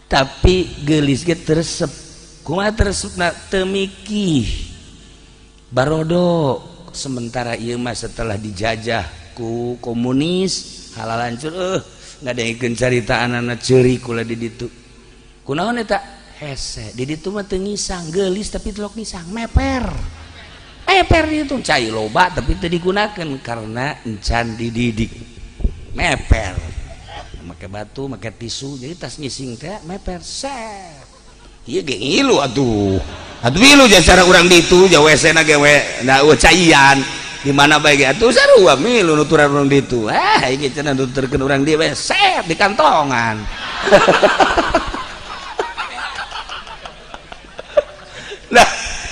tapi geulis ge teresep kumaha teresepna teu mikih barodo sementara ieu mah setelah dijajah ku komunis halal hancur ngadengkeun carita anana ceuri kula di ditu kunaon eta hese di ditu mah teu ngisang geulis tapi telok ngisang meper itu cai loba tapi teu digunakeun karena encan dididik meper make batu make tisu jadi tas ngising teh meper set ieu ge ngilu atuh ngilu jasa cara urang ditu ja WC na ge na caian di mana bae ge atuh sarua milu nuturan urang ditu ieu cenah nuturkeun urang dieu set di kantongan nah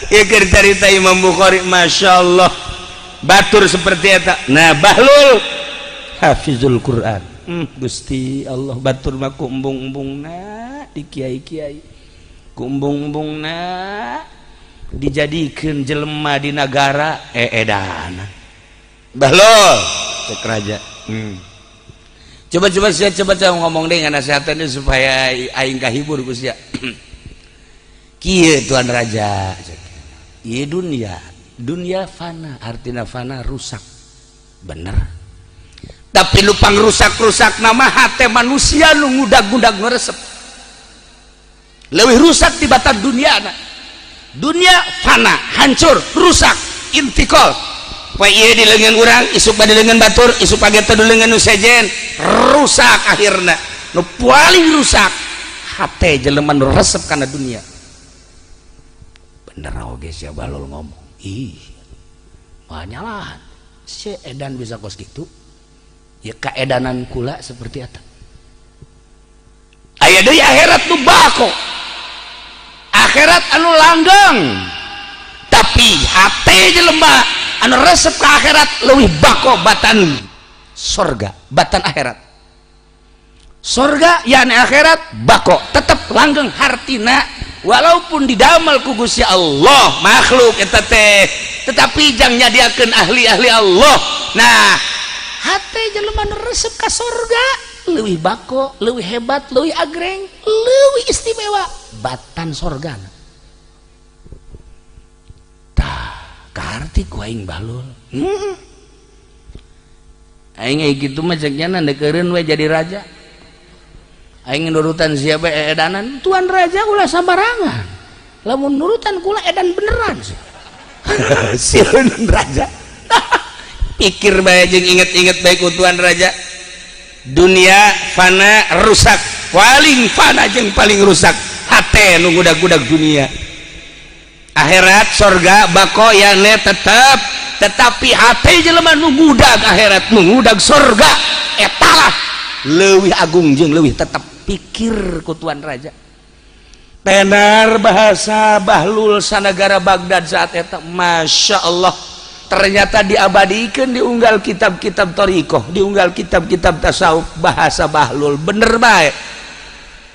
ieu keur carita Imam Bukhari masyaallah batur seperti eta nah Bahlul hafizul Quran Gusti Allah batur mah ku embung-embungna di kiai-kiai ku embung-embungna dijadikeun jelema di nagara edan Bahlul cek raja coba saya ngomong deh nasihatnya supaya aing kahibur ku sia kieu tuan raja ieu dunia fana artina fana rusak bener tapi lupang rusak nama hati manusia nu ngudag-ngudag ngeresep leuwih rusak di batas dunia fana hancur rusak intikal poe ieu di leungeun urang isuk bade leungeun batur isuk page teh leungeun nu sejen rusak akhirna nu paling rusak hati jelema nu resep kana dunia bener oge sia Bahlul ngomong banyalah si edan bisa kos gitu ya kaedanan kula seperti eta aya deui akhirat nu bako akhirat anu langgeng tapi hate jelema anu resep ka akhirat leuwih bako batan surga batan akhirat surga yani akhirat bako tetep langgeng hartina walaupun didamel ku Gusti Allah makhluk eta teh tetapi jang nyadiakeun ahli-ahli Allah nah hate jelema nu resep ka surga leuwih bako leuwih hebat leuwih agreng leuwih istimewa batan surgana tah kaarti ku aing Bahlul aing kitu mah cek nya ndeukeureuan we jadi raja aing nurutan siapa edanan tuan raja ulah sabarangan lamun nurutan kula edan beneran sieun raja pikir bae jeung inget-inget bae ku tuan raja dunia fana rusak paling fana jeung paling rusak hate nu ngudag-ngudag dunia akhirat surga bako ya ne tetep tetapi hate jelema nu ngudag akhirat nu ngudag surga etalah leuwih agung jeung leuwih tetep pikir ku tuan raja tenar bahasa Bahlul sanagara Baghdad saat eta masya Allah ternyata diabadikan diunggal kitab-kitab thariqah, diunggal kitab-kitab tasawuf bahasa Bahlul bener baik.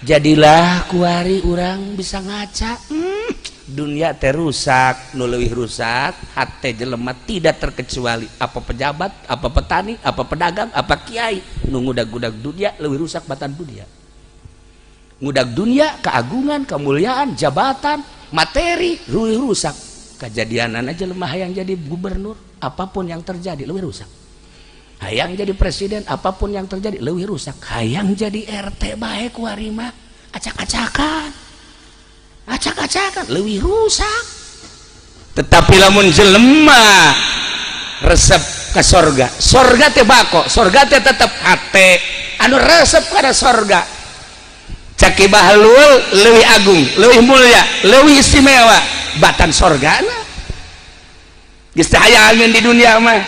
Jadilah kuari urang bisa ngaca dunia teh rusak, nu leuwih rusak hate jelema tidak terkecuali apa pejabat, apa petani, apa pedagang, apa kiai nu ngudag-ngudag dunia leuwih rusak batan dunia. Ngudag dunia, keagungan, kemuliaan, jabatan, materi leuwih rusak. Kejadianan aja lemah hayang jadi gubernur, apapun yang terjadi leuwih rusak. Hayang jadi presiden, apapun yang terjadi leuwih rusak. Hayang jadi RT bae kuari mah acak-acakan. Acak-acakan leuwih rusak. Tetapi lamun jelema resep ke sorga, sorga teh bako, sorga teh tetep hate anu resep kada sorga. Caki Bahlul leuwih agung, leuwih mulia, leuwih istimewa batan sorgana. Geus teh hayangeun di dunia mah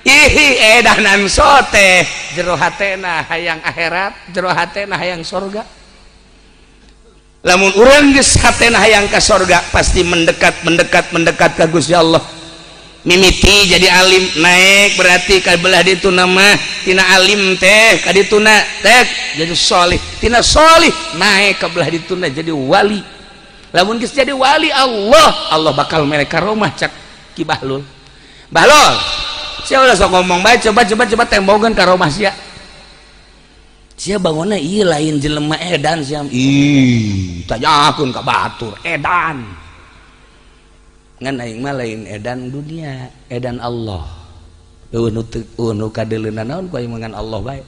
ihi edanan sote jero hatena hayang akhirat, jero hatena hayang sorga. Lamun urang geus hatena hayang ka sorga pasti mendekat ka Gusti Allah. Mimiti jadi alim naik berarti ka belah ditu nama tina alim teh ka dituna teh jadi sholih, tina sholih naik ka belah dituna jadi wali. Lamun geus jadi wali Allah bakal mere karomah cak Ki Bahlul. Bahlul sia ulah sok ngomong bae coba tembogan karomah sia. Sia bangunna ieu lain jelema edan sia. Ih, tanyakeun ka batur, edan. Ngan aing mah lain edan dunia, edan Allah. Nu kadeuleuna naon ku aing ngan Allah bae.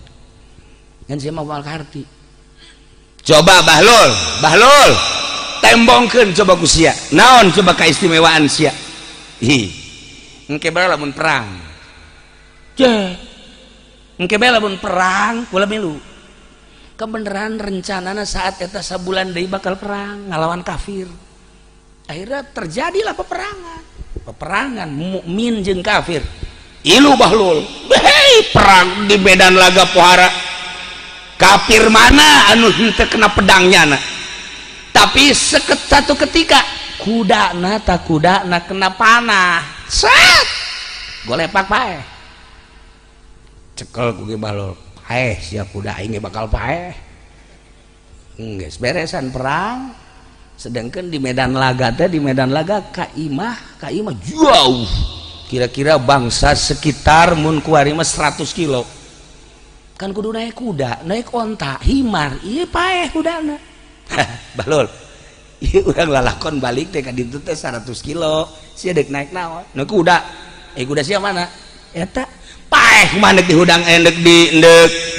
Ngan sia mah moal karti. Coba Bahlul, tembongkeun coba ku sia. Naon coba kaistimewaan sia? Ih. Engke bae lamun perang. Engke bae lamun perang kula milu. Kebenaran rencanana saat eta sabulan deui bakal perang ngalawan kafir. Akhirnya terjadilah peperangan mukmin jeung kafir. Ilu Bahlul hei perang di medan laga pohara. Kafir mana anu henteu kena pedangnya na. Tapi satu ketika kudana kena panah. Set golepak bae. Cekel ku Ki Bahlul. Siap kuda aing bakal paeh. Geus beresan perang. Sedangkan di medan laga kaimah jauh. Kira-kira bangsa sekitar mun kuari mah 100 kilo. Kan kudu naik kuda, naik onta, himar, ieu paeh kudana. Bahlul. Ieu urang lalakon balik teh ka ditu teh 100 kilo. Sia deuk naik naon? Naik kuda. Kuda sia mana? Eta paeh kumaha di hudang endek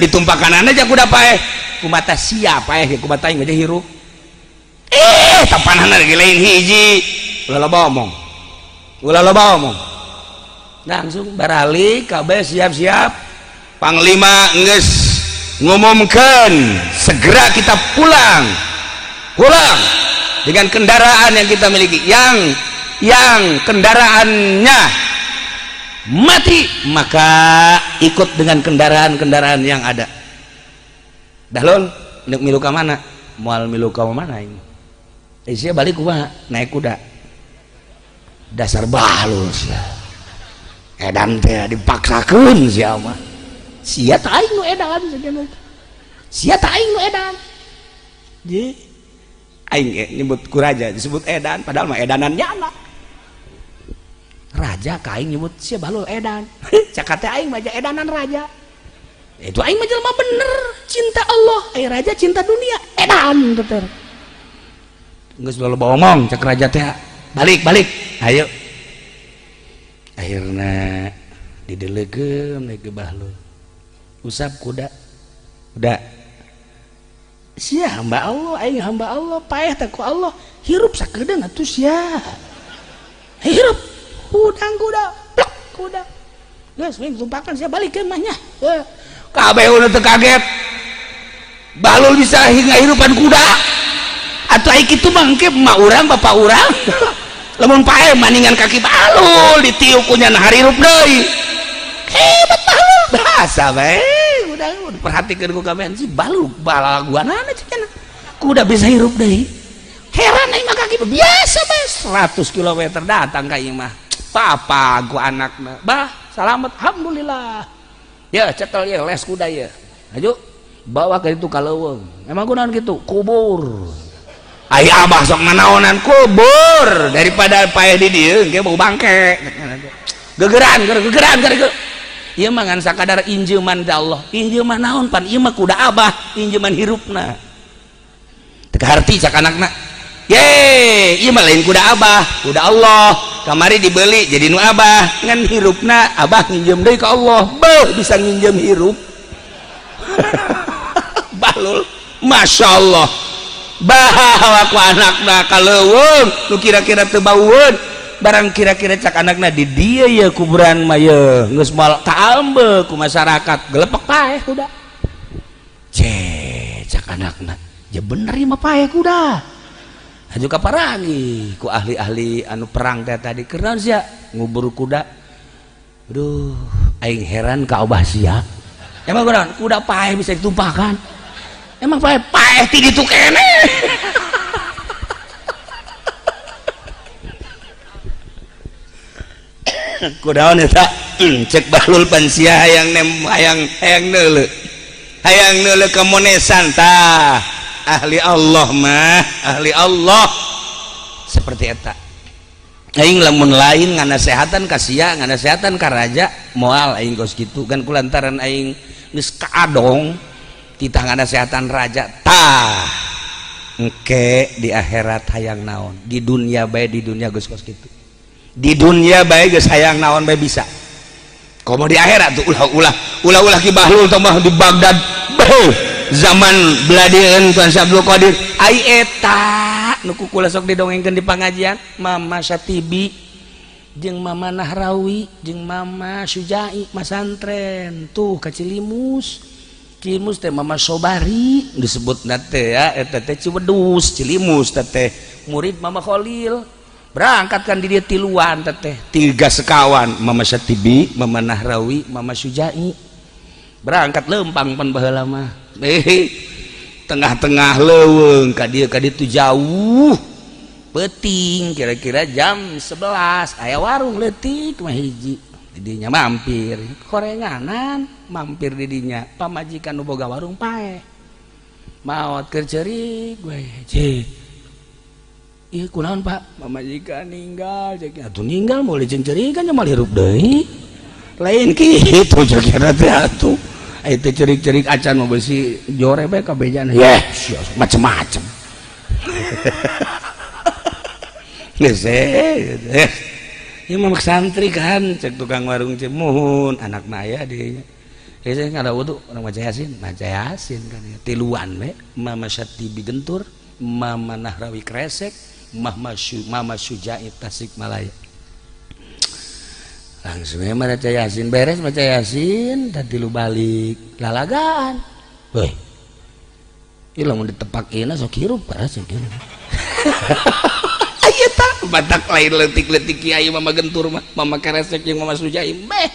ditumpakan aja kuda paeh kumata sia paeh kumata aing aja hirup tapanana lagi lain hiji ulah loba omong langsung barali kabeh siap-siap panglima geus ngumumkeun segera kita pulang dengan kendaraan yang kita miliki yang kendaraannya mati maka ikut dengan kendaraan-kendaraan yang ada. Bahlul neuk milu ka mana? Moal milu ka mana ini? Sia balik kumaha? Naik kuda. Dasar Bahlul sia. Edan teh dipaksakeun sia mah. Sia teh aing nu edan saja. Sia teh aing nu edan. Ye. Aing nyebut ku raja disebut edan padahal mah edanan nyana. Raja kaing nyebut sia Bahlul edan. Cakate aing mah edanan raja. Itu aing mah jelema bener, cinta Allah, raja cinta dunia, edan teh. Geus loba omong cek raja teh. Balik. Ayo. Akhirna didelegeun ke Bahlul. Usap kuda. Udah. Sia hamba Allah, aing hamba Allah, paeh teh ku Allah, hirup sakedeung atuh sia. Hirup hudang kuda, plak kuda. Geus wing tumpakan sia balik ke mahnya. Kabeh udah teu kaget. Bahlul bisa ngahirupan kuda. Atuh ai kitu mah engke emak urang bapak urang. Lamun paeh maningan kaki Bahlul ditiup ku nya harirup deui. Hebat Bahlul. Bahasa bae. Udah perhatikeun ku kabeh si Bahlul balaguanana cenah. Kuda bisa hirup deui. Heran aing mah kaki biasa bae 100 km datang ka ieu mah. papa gua anakna bah selamat alhamdulillah ya cekel ya les kuda ya ayo bawa ke itu kaleuweung emang kunaon gitu kubur aya abah sok nanaonan kubur daripada paeh di dieu ge bau bangke gegeran ieu mah ngan sakadar injeuman da Allah injeuman naon pan ieu mah kuda abah injeuman hirupna teu kaharti cak anakna ye ieu mah lain kuda abah kuda Allah kamari dibeli jadi nu abah ngan hirupna abah nginjem deui ka Allah beuh bisa nginjem hirup balul Masya Allah bahawa ku anakna kaleuweung nu kira-kira teu baueun barang kira-kira cak anakna di dia ya kuburan mah ye geus moal kaambe ku masyarakat gelepek paeh kuda cak anakna ya bener ieu mah paeh kuda aju kaparangi ku ahli-ahli anu perang teh tadi keurnaon sia ngubur kuda aduh aing heran ka Abah sia emang kunaon kuda paeh bisa ditumpahkan emang paeh ti ditu keneh kudaon eta cek bahlul pansia hayang neuleuh kemonesan tah ahli Allah mah ahli Allah seperti eta aing lamun lain nganasehatan ka sia nganasehatan ka raja moal aing geus kitu kan kulantaran aing geus kaadong titah nganasehatan raja tah engke di akhirat hayang naon di dunia bae di dunia geus kitu di dunia bae geus hayang naon bae bisa komo di akhirat tuh ulah ki bahlul teh mah di Baghdad beuh zaman beladieun Tuan Abdul Qadir ai eta nu kukula sok didongengkeun di pangajian Mama Syatibi jeung Mama Nahrawi jeung Mama Sujai masantren tuh ka Cilimus teh Mama Sobari disebutna teh ya eta teh Ciwedus Cilimus teh murid Mama Khalil berangkatkan di dia tiluan teteh 3 sekawan Mama Syatibi Mama Nahrawi Mama Sujai berangkat lempang pan baheula mah tengah-tengah leuweung ka dieu jauh peuting kira-kira jam 11 aya warung leutik mah hiji didinya mampir korenganan mampir didinya pamajikan nu boga warung paeh maot keur ceurik we iya kunaon Pak pamajikan ninggal atuh ninggal mau licin-cerikan nyamal hirup deui lain kitu ceukna teh atuh teh cerik-cerik acan mah beusi jore bae kabejana yeh macem-macem geus ieu mah santri kan cek tukang warung cek muhun anakna aya di saya ngada wudu orang maca yasin kan tiluan we Mama Syatibi Gentur Mama Nahrawi Kresek Mama Sujai Tasikmalaya langsung maca yasin beres maca yasin tadi lu balik lalagaan weh ieu lamun ditepakeun sok hirup para sok hirup aya tah batak lain leutik-leutik kiai Mama Gentur mah Mama Kresek jeung Mama Sujai beh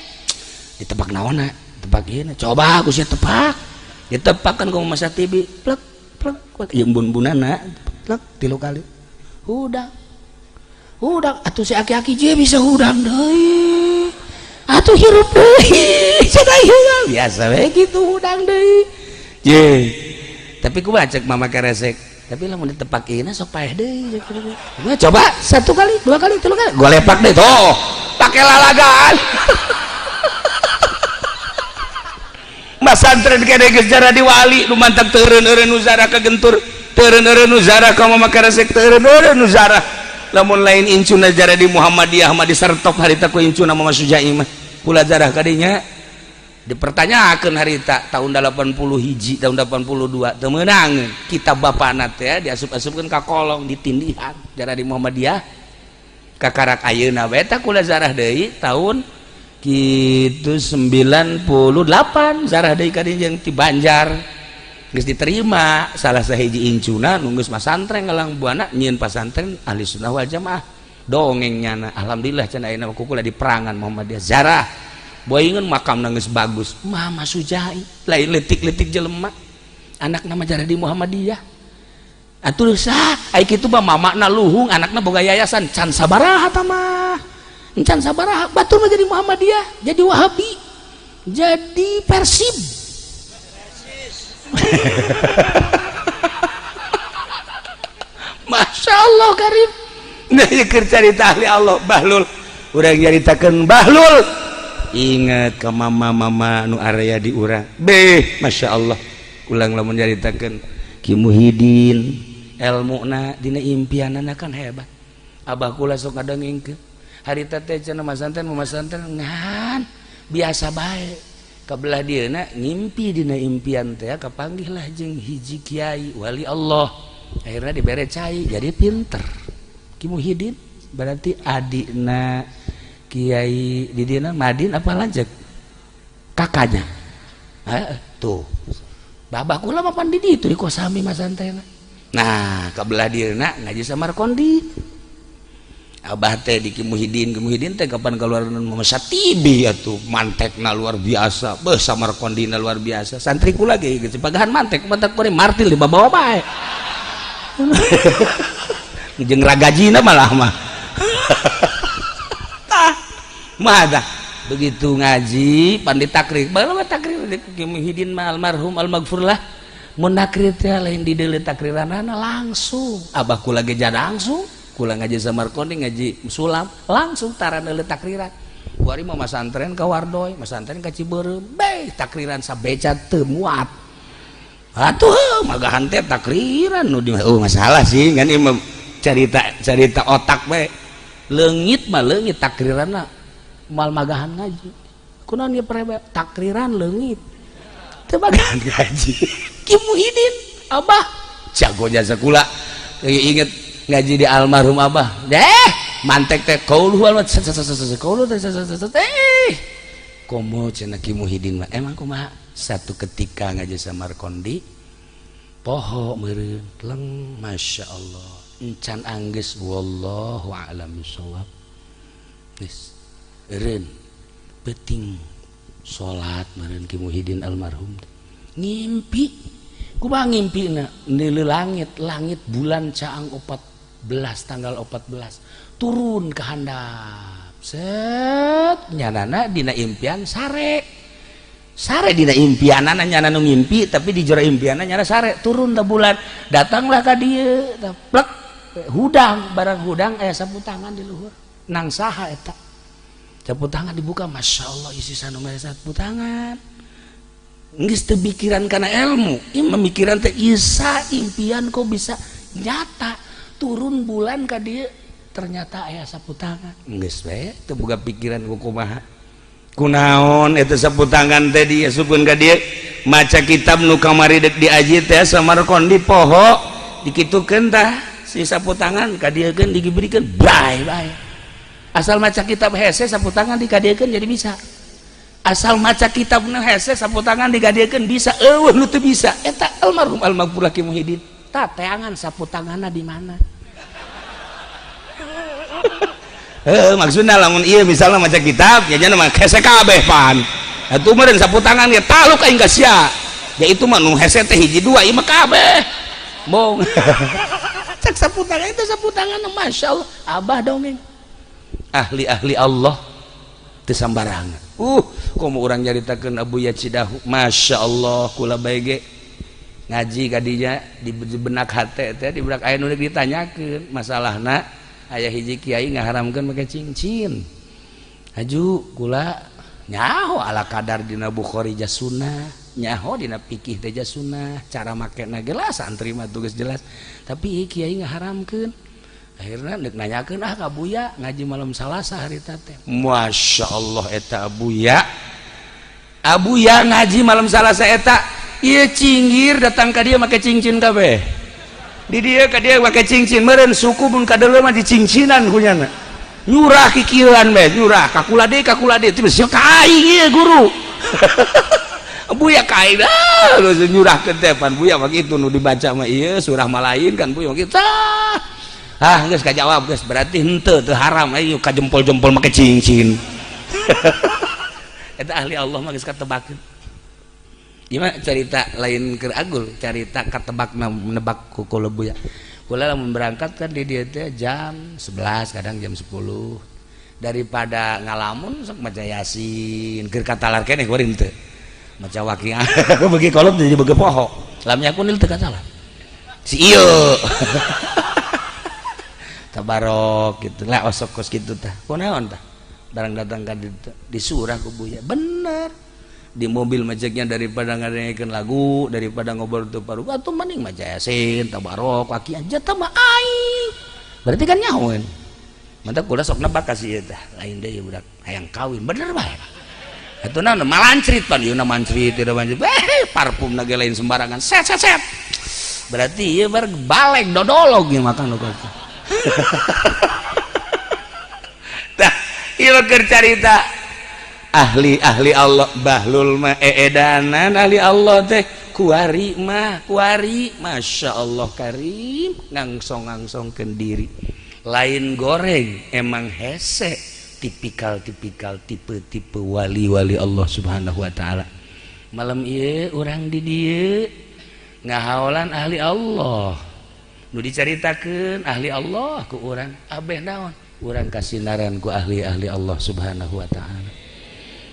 ditepak naonna tepak ieu coba aku sia tepak ditepakan ku Mama Syatibi plek ieu embun-bunana plek 3 kali hudang atuh si aki-aki je bisa hudang deui atuh hirup deui cenah biasa we kitu hudang deui je tapi ku bacek Mama Kresek tapi lamun ditepakeun sok paeh deui coba 1 kali 2 kali 3 kali gua lepak deh tuh pake lalagaan Mas santren kene geus jara di wali nu mantap teureun-eureun uzara ka Gentur teureun-eureun uzara ka Mama Kresek teureun-eureun uzara lamun lain incuna jara di Muhammadiyah mah disertok harita ku incuna Mama Sujai mah kula jarah kadinya dipertanyakeun harita tahun 80 hiji tahun 82 teu meunang kitab bapana teh diasup-asupkeun ka kolong ditindihan jara di Muhammadiyah ka karak ayeuna we eta kula jarah deui tahun kitu 98 jarah deui kadinya jeung ti Banjar geus diterima salah sahiji incuna nu geus masantren ngalang buana nyieun pasantren ahli sunnah wal jamaah dongengnya alhamdulillah can ayeuna kukula di perangan Muhammadiyah zarah boeungeun makamna geus bagus Mama Sujai lain leutik-leutik jelema anak nama jara di Muhammadiyah atuh sah ai kitu mah mamana luhung anakna boga yayasan can sabaraha tah mah encan sabaraha batur mah jadi Muhammadiyah, jadi Wahabi, jadi Persib. Masya Allah Karim. Nah keur carita ahli Allah Bahlul, urang nyaritakeun Bahlul inget ke mama nu area di urang Masya Allah ulang lamun nyaritakeun Ki Muhyiddin ilmuna dina impianana kan hebat. Abah kula sok ngadengengkeun harita teh cenah masanten ngan biasa bae kabelah dieuna ngimpi dina impian teh kapanggih lah jeung hiji kiai wali Allah akhirnya dibere cai jadi pinter. Ki Muhyiddin berarti adikna Kiai Didina Madin apa lanjut kakaknya tuh babah kula mah pan di ditu di kosami masantena. Nah kabelah dieuna ngaji Samarkondi. Abah teh di Ki Muhyiddin teh kapan keluar masa tibi atuh mantekna luar biasa beuh Samarkondina luar biasa santri kula ge geus pagahan mantek martil di babawa bae. Jeung ragajina malah mah mah begitu ngaji pan ditakrir baru takrir Ki Muhyiddin mah almarhum almaghfurlah mun takrir teh lain di deuleu takriranana langsung abah kula ge jada langsung kula ngaji Samarkondi ngaji sulam langsung tara deuleu takriran kuari mah masantren ka Wardoy masantren ka Ciberem takriran sabeca teu muat atuh magahan teh takriran nu masalah sih kan imam cerita otak bae leungit mah leungit takriranna mal magahan ngaji kunaon ieu prebe takriran leungit teu magahan ngaji. Ki Muhyiddin abah jago jasa kula inget ngaji di almarhum abah mantek teh qauluhu qauluhu komo cenah Ki Muhyiddin mah emang kumaha satu ketika ngaji Samarkondi poho meureun leng Masya Allah encan anggeus wallahu a'lam bishawab geus eureun penting salat meureun Ki Muhyiddin almarhum ngimpi kumaha ngimpina neuleuh langit bulan caang 14 tanggal 14 turun ke handap set nyanana dina impian sare dina impianana nyana nu ngimpi tapi di jora impianana nyana sare turun da bulan datanglah ka dieu plek hudang barang hudang aya sapu tangan di luhur nang saha eta sapu tangan dibuka Masya Allah isi sanu mere sapu tangan geus teu pikiran kana ilmu ieu memikiran teh isa impian kok bisa nyata turun bulan ka dieu ternyata aya sapu tangan geus bae teu boga pikiran kumaha kunaon eta sapu tangan teh dia sukeun ka dieu maca kitab nu kamari dek diaji teh Samarkondi poho dikitukeun tah si sapu tangan kadiekeun diberikan bae asal maca kitab hese sapu tangan dikadiekeun jadi bisa asal maca kitab nu hese sapu tangan dikadiekeun bisa eueuh nu teu bisa eta almarhum almaghfurlah Ki Muhyiddin tah teangan sapu tanganna di mana. Maksudnya lamun ieu misalnya maca kitab ya nya mah hese kabeh pan atuh meureun sapu tangan ge taluk aing ka sia ya itu mah nu hese teh hiji dua ieu mah kabeh bong. Cek sapu tangan itu sapu tangan Masya Allah abah dongeng ahli Allah teu sambarangan komo urang nyaritakeun Abu Ya Cidahu Masya Allah kula bae ge ngaji ka dinya di benak hate teh di benak aya nu ditanyakeun masalahna aya hiji kiai ngaharamkeun make cincin haju kula nyaho ala kadar dina Bukhari jas sunnah nyaho dina fikih teh jas sunnah cara makena ge lah santri mah tugas jelas tapi kiai ngaharamkeun akhirna deuk nanyakeun ka Buya ngaji malam Salasa harita teh Masya Allah eta Abuya ngaji malam Salasa eta ieu cinggir datang ka dia make cincin kabeh di dia ka dia make cincin meureun suku mun kadeuleu mah dicincinan kunyana nyurah kikieuan bae nyurah kakula deui teu sia kai ieu guru. Buya kai dah nyurahkeun teh pan Buya mah kitu nu dibaca mah ieu surah malain kan Buya kitu geus kajawab geus berarti henteu teu haram ayo ka jempol-jempol make cincin. Eta ahli Allah mah geus katebakeun. Gimana cerita lain keur agul cerita katebak menebak ku Buya kula lamun berangkat kan di dieu teh jam 11 kadang jam 10 daripada ngalamun sok maca Yasin keur katalar keneh kuring teu maca Waqiah beuki kolot jadi beuki poho lam yakunil teu katalar si ieu tabarok gitu lah osok kos gitu tah kunaon tah barang datang ka di surah ku buya bener di mobil maceknya daripada ngadengekeun lagu daripada ngobrol teu paruh atuh mending maca Yasin tabarok Waqiah jata mah aing berarti kan nyahoeun mantap kuda sok nebak kasih tah lain deui budak hayang kawin bener bae atuh naon malancrit pan ieu mancrit teu mancrit parfum ge lain sembarangan set berarti ieu bar balek dodolog ieu makan lokal tah ieu keur carita ahli Allah bahlul mah edanan ahli Allah teh kuari masya Allah karim ngangsong-ngangsongkeun diri lain goreng emang hese tipikal tipe wali Allah subhanahu wa ta'ala malam ieu urang di dieu ngahaolan ahli Allah nu dicaritakeun ahli Allah ku urang abeh naon urang kasinaran ku ahli Allah subhanahu wa ta'ala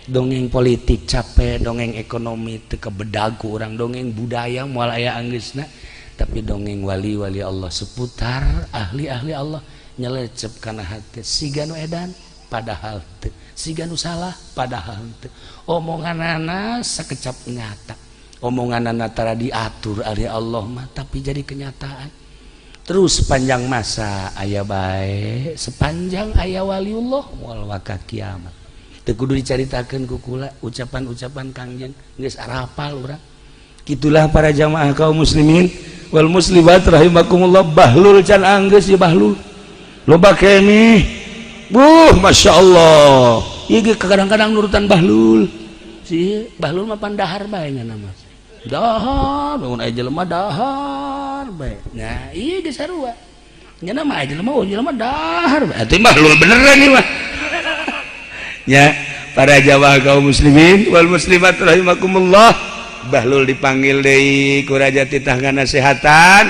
dongeng politik capek dongeng ekonomi teu kebedag ku urang dongeng budaya moal aya anggeusna tapi dongeng wali Allah seputar ahli Allah nyelecep kana hati siga nu edan padahal teu siga nu salah padahal teu omonganana sakecap nyata omonganana tara diatur ahli Allah mah tapi jadi kenyataan terus sepanjang masa aya bae sepanjang aya waliullah wal waka kiamat teu kudu dicaritakeun ku kula ucapan-ucapan kangjeng geus arapal urang kitulah para jamaah kaum muslimin wal muslimat rahimakumullah bahlul can anggeus ya bahlul loba kemi masya Allah iya kadang-kadang nurutan bahlul si bahlul mah pandahar bae nama dahar bangun aja jelema dahar bae nah iya ge sarua nya nama aja jelema dahar bae atuh bahlul beneran ieu mah ya para jamaah kaum muslimin wal muslimat rahimakumullah bahlul dipanggil deui ku raja titah ngasehatan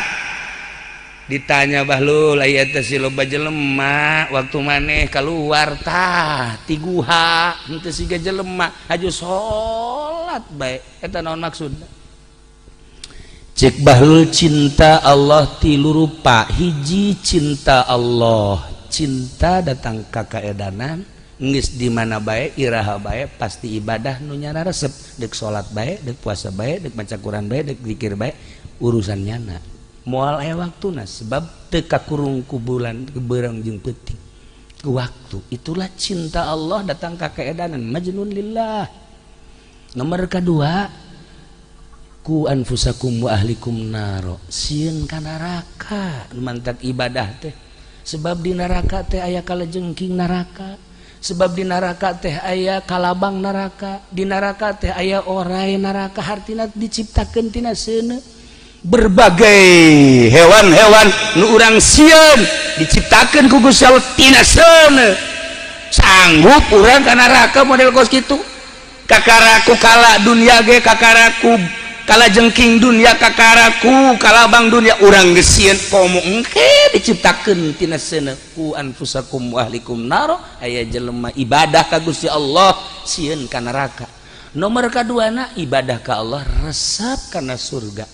ditanya bahlul aya teh si loba jelema waktu maneh keluar tah ti guha henteu siga jelema aju salat bae eta naon maksudna cek bahlul cinta Allah tilu rupa hiji cinta Allah cinta datang ka kaedanan geus di mana bae iraha bae pasti ibadah nu nyana resep deuk salat bae deuk puasa bae deuk maca Quran bae deuk zikir bae urusan nyana moal aya waktuna sebab teu kakurung ku bulan kebeurang jeung peuting ku waktu itulah cinta Allah datang ka kaedanan majnun lillah nomor kedua ku anfusakum wa ahlikum naro sieun ka neraka mantap ibadah teh sebab di neraka teh aya kalajengking neraka sebab di neraka teh aya kalabang neraka di neraka teh aya orai neraka hartina diciptakeun tina seuneu berbagai hewan-hewan nu urang sieun diciptakeun ku Gusti Allah tina seuneu sanggup urang ka neraka model kos kitu kakaraku kala dunia ge kakaraku kala jengking dunia kakaraku kalabang dunia urang geus sieun komo engke diciptakeun tina seuneu ku anfusakum wa ahlikum nar aya jelema ibadah ka Gusti Allah sieun ka neraka nomor kaduana ibadah ka Allah resep kana surga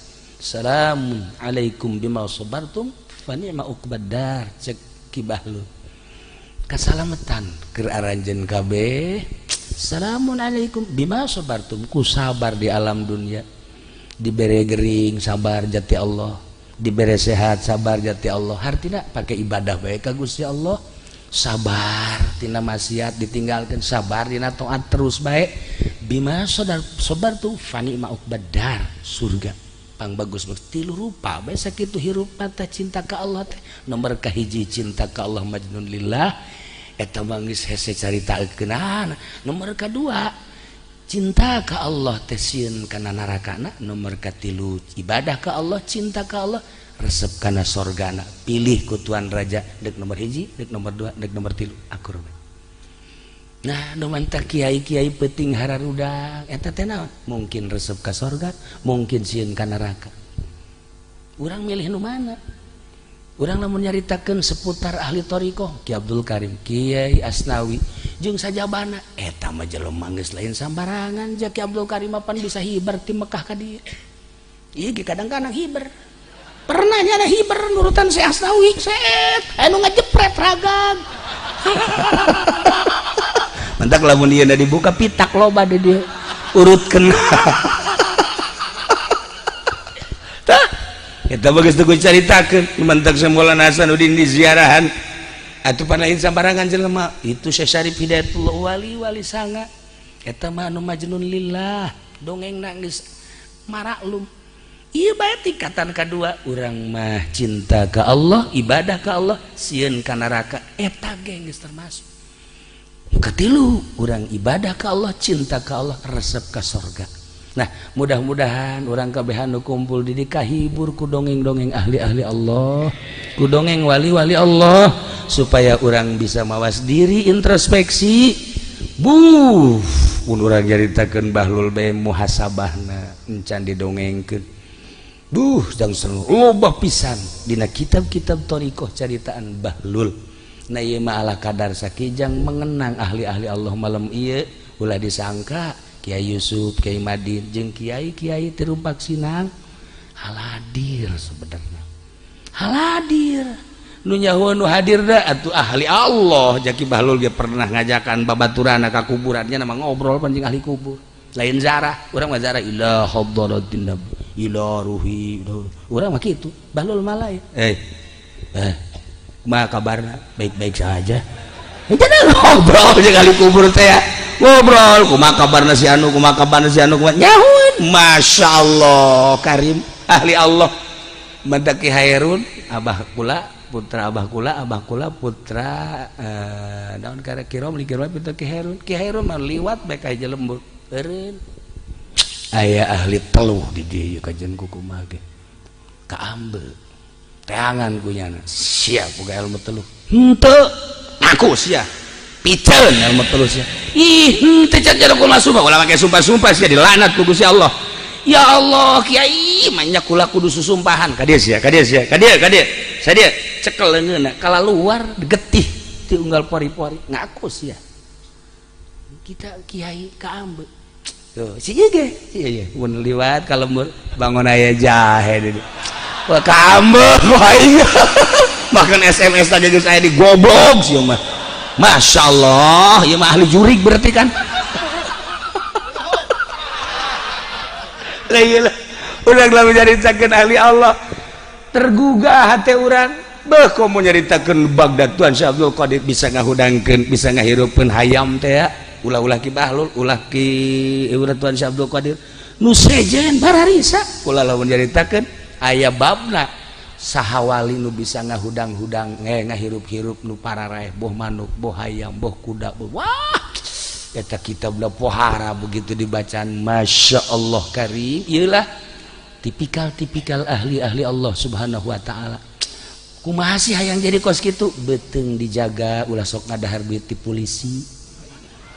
Assalamun alaikum bima sabartum fa ni'ma uqbadar cek kibahlul kasalametan keur aranjeun kabeh Assalamun alaikum bima sabartum ku sabar di alam dunia dibere gering sabar jati Allah dibere sehat sabar jati Allah hartina pakai ibadah bae ka Gusti Allah sabar tina maksiat ditinggalkeun sabar dina taat terus bae bima sabartum fa ni'ma uqbadar surga pang bagus tilu rupa bae sakitu hirup mata cinta ka Allah teh nomor kahiji cinta ka Allah majnun lillah eta geus hese caritakeunana nomor kadua cinta ka Allah teh sieun kana narakana nomor katilu ibadah ka Allah cinta ka Allah resep kana sorgana pilih ku tuan raja deuk nomor hiji deuk nomor dua deuk nomor tilu akur nah nu mantap kiai-kiai peuting hararudak eta teh naon mungkin resep ka sorga mungkin sieun ka neraka urang milih nu mana urang lamun nyaritakeun seputar ahli thariqah Ki Abdul Karim, Kiai Asnawi jeung sajabana eta mah jelema geus lain sambarangan. Ki Abdul Karim pan bisa hiber ti Mekah ka dieu. Ieu ge kadang-kadang hiber. Pernah nyana hiber nurutan si Asnawi, set anu ngajepret ragam. Mantak lamun ieu da dibuka pitak loba di dieu. Urutkeun. Tah, eta bagus teu caritakeun, mantak Maulana Hasanuddin di ziarahan. Atuh pan lain sambarangan jelema, itu Syekh Syarif Hidayatullah wali sanga. Eta mah anu majnun lillah, dongeng nangis maraklum. Ieu bae tingkatan kadua, urang mah cinta ka Allah, ibadah ka Allah, sieun ka neraka, eta ge geus termasuk. Katilu, urang ibadah ka Allah, cinta ka Allah, resep ka surga. Nah, mudah-mudahan urang kabeh anu kumpul di dieu kahibur ku dongeng-dongeng ahli-ahli Allah, ku dongeng wali-wali Allah, supaya urang bisa mawas diri, introspeksi. Mun urang nyaritakeun bahlul bae muhasabahna encan didongengkeun. Jang seru loba pisan dina kitab-kitab thariqah caritaan bahlul. Na ieu mah ala kadar sakijang mengenang ahli-ahli Allah malam ieu ulah disangka Kiai Yusuf, Kiai Madin jeung kiai-kiai tirumpak sinang haladir sebenarnya. Haladir. Nu nyaho nu hadir da atuh ahli Allah. Jaki bahlul ge pernah ngajakan babaturanna ka kuburannya nama ngobrol pan jeung ahli kubur. Lain zarah, urang mah zarah ila hadratin nabi ila ruhi urang mah kitu bahlul malai kumaha kabarna baik-baik saja jadi ngobrol jeung ahli kubur teh ngobrol kumaha kabarna si anu kumaha kabarna si anu nyahoan masyaallah karim ahli Allah manta Ki Hairun abah kula putra abah kula putra naon kara kirom likirom putra Ki Hairun mah liwat bae ka hiji lembur eureun aya ahli teluh di dieu kajian kumaha ge kaambe teangan kunyana sia boga ilmu teluh henteu ngaku sia piceun ilmu teluh sia ih henteu cara kumaha sumpah ulah make sumpah-sumpah sia dilaknat ku Gusti Allah. Ya Allah kiai manya kula kudu susumpahan ka dieu sia ka dieu sadia cekel leungeunna kala luar getih ti unggal pori-pori ngaku sia kita kiai kaambe. Tuh, si ge, iya, mun liwat kalembur bangun aya jahe deui. Wah, kaambeuh wae. Makan SMS aja geus aya di goblok sieun mah. Masyaallah, ieu mah ahli jurig berarti kan. Lah ieu lah. Urang lamun nyaritakeun ahli Allah, tergugah hate urang. Beuh komo nyaritakeun Baghdad Tuan Syekh Abdul Qadir bisa ngahudangkeun, bisa ngahirupkeun hayam teh ya. Ulah ki bahlul ulah ki Tuan Syekh Abdul Qadir nu sejen bararisa kula lamun nyaritakeun aya babna saha wali nu bisa ngahudang-hudang ngahirup-hirup nu pararaeh boh manuk boh hayam boh kuda boh wah eta kitab da pohara begitu dibacaan Masya Allah karim. Ieulah tipikal ahli-ahli Allah subhanahu wa ta'ala. Kumaha sih hayang jadi kos kitu beuteung dijaga ulah sok ngadahar duit ti polisi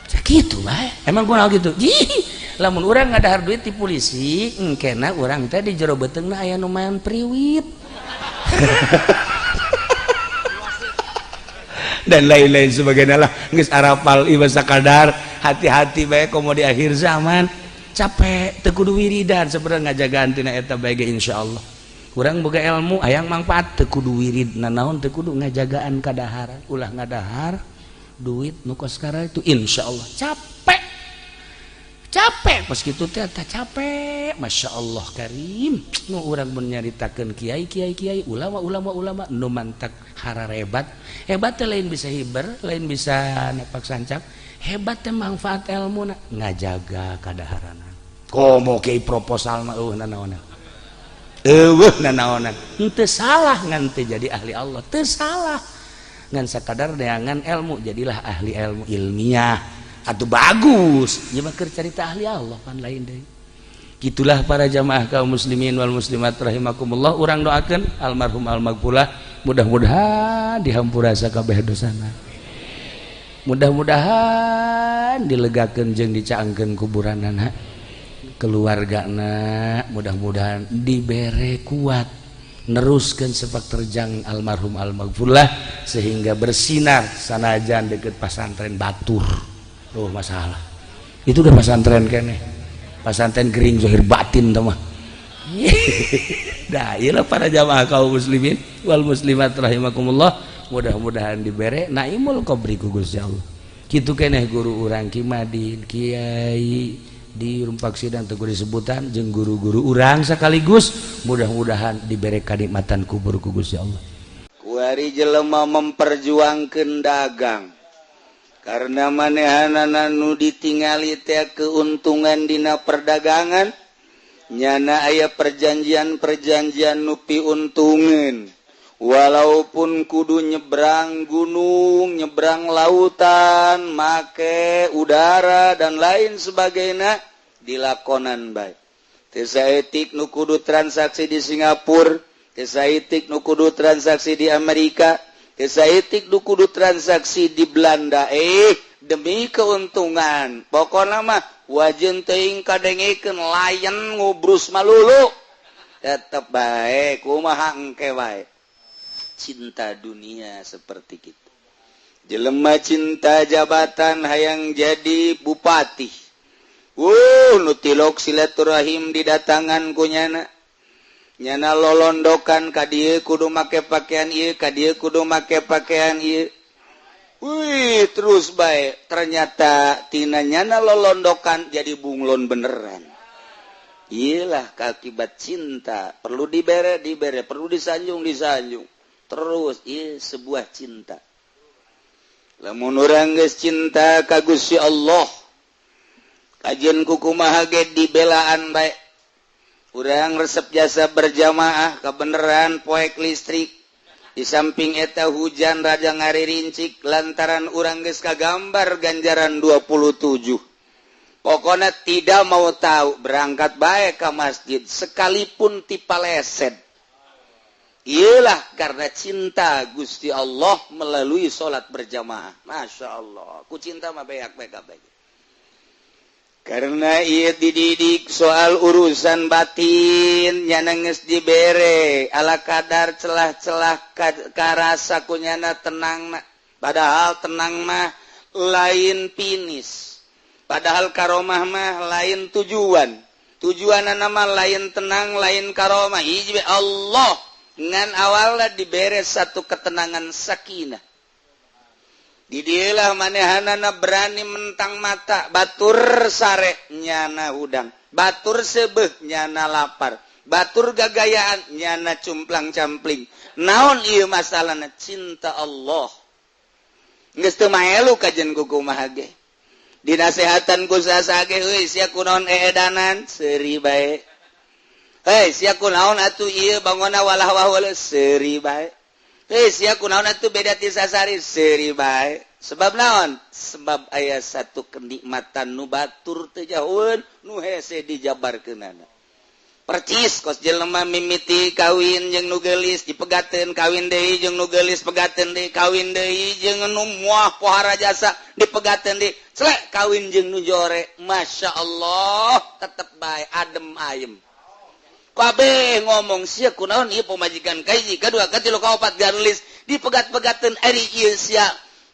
gitu lah emang gua gitu lamun urang ngadahar duit di polisi engkena urang teh di jero beteungna aya nu maen priwit dan lain-lain sebagainya lah geus arapal ieu sakadar hati-hati bae komo di akhir zaman capek teu kudu wiridan sebenarnya ngajagaan tina eta bae ge insyaallah urang boga ilmu hayang manfaat teu kudu wirid naon teu kudu ngajagaan kadaharan ulah ngadahar duit nu kos sekarang itu insyaallah capek pas kitu teh capek Masya Allah karim nu urang mun nyaritakeun kiai ulama nu mantak hararebat hebat teh lain bisa hiber lain bisa napak sancak hebat teh manfaat ilmuna ngajaga kadaharana komo kiai proposal mah nanaonan nanaonan teu salah ngan teu jadi ahli Allah teu salah ngan sakadar neangan ilmu jadilah ahli ilmu ilmiah atau bagus ya mah keur carita ahli Allah pan lain deui gitulah para jamaah kaum muslimin wal muslimat rahimakumullah urang doakeun almarhum almaghfurah mudah-mudahan dihampura sakabeh dosana mudah-mudahan dilegakeun jeung dicaangkeun kuburanana keluargana mudah-mudahan dibere kuat neruskeun sepak terjang almarhum almarhumlah sehingga bersinar sanajan deket pasantren batur. Oh masalah itu udah pasantren keneh, pasantren gering zahir batin mah. Dah iyalah para jamaah kaum muslimin wal muslimat rahimakumullah, mudah-mudahan dibere naimul qabri ku Gusti Allah. Kitu keneh guru urang Ki Madin Kiai di Rumpak Sidang tegur disebutan jeung guru-guru urang sekaligus, mudah-mudahan dibere kanikmatan kubur ku Gusti Allah. Kuari jelema memperjuangkeun dagang karena manehanana nu ditingali teh keuntungan dina perdagangan nyana aya perjanjian-perjanjian nu piuntungeun walaupun kudu nyebrang gunung, nyebrang lautan, make udara dan lain sebagainya dilakonan bae. Teu saeutik nu kudu transaksi di Singapura, teu saeutik nu kudu transaksi di Amerika, teu saeutik nu kudu transaksi di Belanda. Demi keuntungan. Pokona mah wajeun teuing kadengekeun layan ngubrus malulu. Tetep bae kumaha engke wae. Cinta dunia seperti itu. Jelema cinta jabatan hayang jadi bupati. Nu tilok silaturahim didatangan ku nyana. Nyana lolondokan ka dieu kudu make pakaian ieu, ka dieu kudu make pakaian ieu. Terus bae ternyata tina nyana lolondokan jadi bunglon beneran. Iyalah akibat cinta, perlu dibere, perlu disanjung. Terus ieu sebuah cinta. Lamun urang geus cinta ka Gusti Allah, kajian kukumaha ge dibelaan bae. Urang resep jasa berjamaah kebeneran poek listrik. Di samping eta hujan raja ngaririncik lantaran urang geus kagambar ganjaran 27. Pokona tidak mau tahu berangkat bae ka masjid sekalipun ti paleset. Iyalah karena cinta Gusti Allah melalui sholat berjamaah. Masya Allah. Ku cinta mah beak-beak. Karena ia dididik soal urusan batin, nyana geus dibere, ala kadar celah-celah karasa kunyana tenang. Padahal tenang mah lain pinis. Padahal karomah mah lain tujuan. Tujuanana mah lain tenang, lain karomah. Hiji Allah. Ngan awalnya diberi satu ketenangan sakinah. Di dieulah manehanana berani mentang mata, batur sare nyana hudang, batur sebeh nyana lapar, batur gagayaan nyana cumplang campling. Naon ieu masalahna? Cinta Allah. Geus teu maelu kajen kukumaha ge. Dinasehatan ku sasage euy sia kunaon eedanan seuri bae. Sia kunaon atuh ieu bangona walah walah seuri bae. Sia kunaon atuh beda ti sasari seuri bae. Sebab naon? Sebab aya satu kenikmatan nu batur teu jauheun nu hese dijabarkeunana. Percis kos jelema mimiti kawin jeung nu geulis dipegateun kawin deui jeung nu geulis pegateun deui kawin deui jeung nu moah pohara jasa dipegateun deui. Celek kawin jeung nu jore. Masyaallah tetep bae adem ayem. Kabeh ngomong sia kunaon ieu pamajikan kahiji kadua katilu kaopat garulis dipegat-pegateun ari ieu sia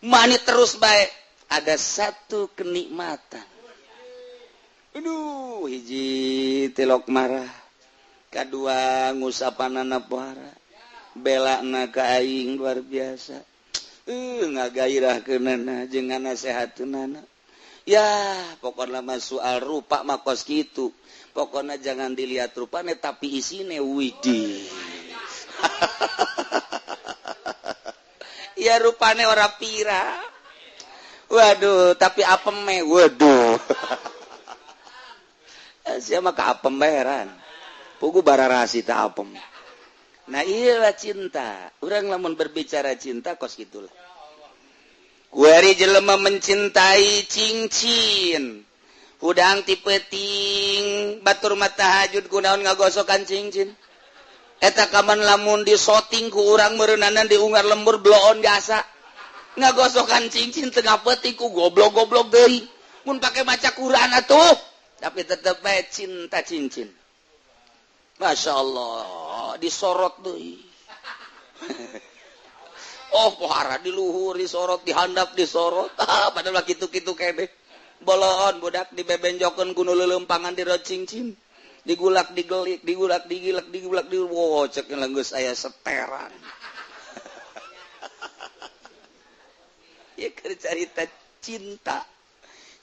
mani terus bae ada satu kenikmatan. Aduh hiji tilok marah, kadua ngusapanana pohara, belana ka aing luar biasa. Ngagairahkeunana jeung nganasehateunana. Ya pokona mah soal rupa mah kos kitu. Pokoknya jangan dilihat rupanya tapi isine widih. Ya rupanya ora pira. Waduh, tapi apem me waduh. Siapa ka apem bayaran. Pugu bararasi ta apem. Nah, iyalah cinta. Urang lamun berbicara cinta kos gitulah. Kuari jelema mencintai cincin. Udang tipeting batur mata hajud kunaon ngagosokan cincin. Eta kaman lamun disoting ku urang meureunana diungar lembur bloon jasa. Ngagosokan cincin tengah peting ku goblok-goblok deui. Mun pake maca Quran atuh. Tapi tetep bae cinta cincin. Masya Allah. disorot tuh. Oh pohara diluhur disorot dihandap disorot padahal gitu-gitu kene bolon budak dibebenjokeun ku nu leuleumpangan dirocincin digulak digelik digulak digilak digulak di wow cek geus aya seteran. Ya cerita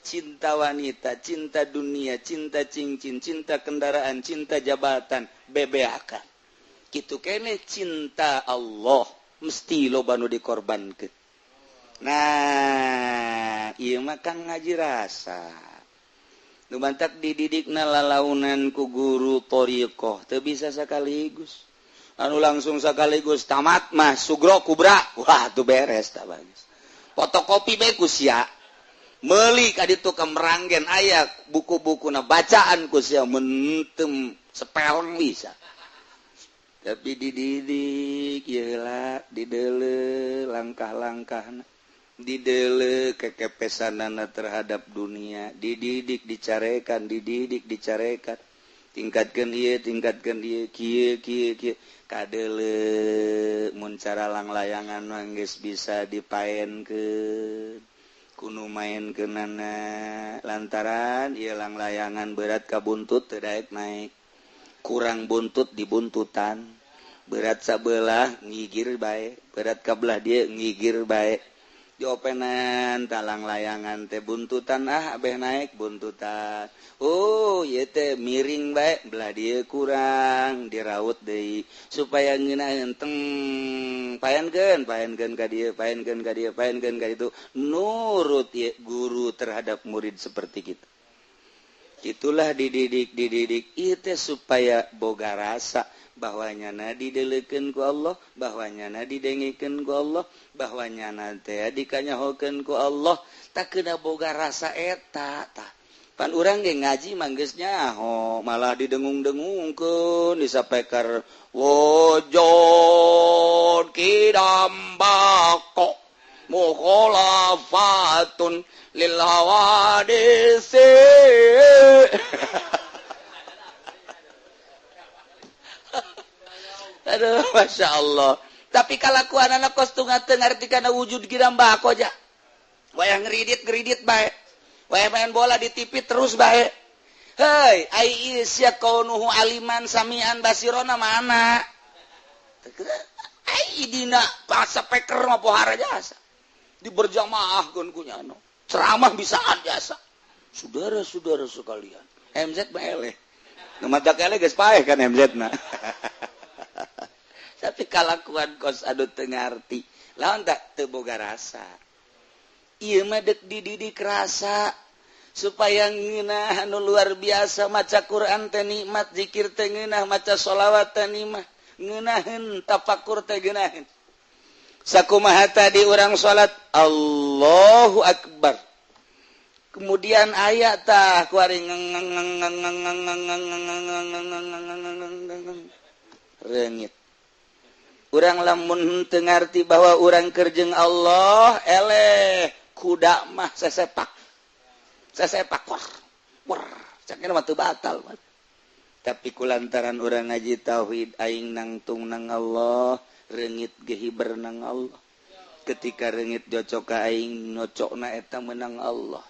cinta wanita, cinta dunia, cinta cincin, cinta kendaraan, cinta jabatan, bebeakan. Kitu kene cinta Allah mesti loba nu dikorbankeun. Nah, ieu mah kan ngaji rasa. Nu mantak dididikna lalaunan ku guru thariqah teu bisa sakaligus. Anu langsung sakaligus tamat mah sugro kubra. Wah, tuh beres tah bagus. Fotokopi bae ku sia. Meuli ka ditu ka meranggen aya buku-bukuna bacaan ku sia mentem sepeleng bisa. Tapi dididik yeula didele langkah-langkahna didele kekepesanana terhadap dunia dididik dicarekan tingkatkeun ieu kieu kadele mun cara langlayangan mah geus bisa dipaenkeun kudu maenkeunana lantaran ieu langlayangan berat ka buntut teu daek naik kurang buntut dibuntutan berat sabelah ngigir bae berat kabelah dia ngigir bae diopenan talang layangan teh buntutan abeh naik buntutan oh ieu teh miring bae belah dia kurang diraut deui supaya ngeunaheun teng paenkeun ka dieu nurut ya guru terhadap murid seperti kitu. Itulah dididik itu supaya boga rasa bahwanyana didelekeun ku Allah, bahwanyana didengikeun ku Allah, bahwanyana teh dikanyahokeun ku Allah, tak kena boga rasa eta tah. Pan urang ge ngaji mah geus nyaho, malah didengung-dengungkeun disapekar wujud kidambako mukhalafatun lil hawadisi. Aduh, masya Allah. Tapi kalakuan anak kos tu ngerti kana wujud kidambako aja. Wayang ngeridit bae. Wayang main bola di TV terus bae. Hei, ai isya kaunuhu aliman samian basirona mana? Ai dina bahasa peker mah pohara jasa. Diberjamaahkeun ku nyano. Ceramah bisaan jasa. Saudara-saudara sekalian, MZ mah eleh. Nu matak eleh geus paeh kan MZ na. Tapi kalakuan kos adu teu ngarti, lawan tak teu boga rasa. Ieu mah dek dididik rasa supaya ngeunah anu luar biasa maca Quran teh nikmat, zikir teh ngeunah, maca sholawat teh nikmat, ngeunaheun tafakur teh geunaheun. Sakumaha tadi urang salat Allahu Akbar. Kemudian ayat tah kuari reungit. Urang lamun teu ngarti bahwa urang keur jeung Allah eleh kuda mah sesepak war cakna mah teu batal. Tapi kulantaran urang ngaji tauhid aing nangtung nang Allah reungit ge hiber nang Allah. Ketika reungit jocok ka aing nocokna eta meunang Allah.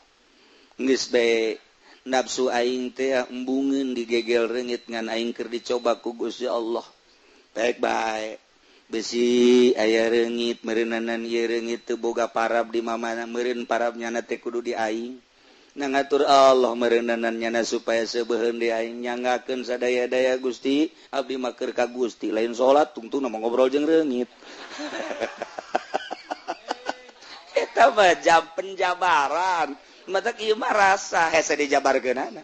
Geus bae nafsu aing teh embungeun digegel reungit ngan aing keur dicoba ku Gusti Allah. Baik-baik besi aya reungit meureunanan ieu reungit teu boga parab di mamana meureun parabnyana teh kudu di aing. Nangatur Allah meureunnanan nyana supaya sebeuheun di aing nyanggakeun sadaya-daya Gusti abdi mah keur ka Gusti lain salat tungtungna mah ngobrol jeung reungit. Eta mah jam penjabaran. Matak ieu mah rasa hese dijabarkeunana.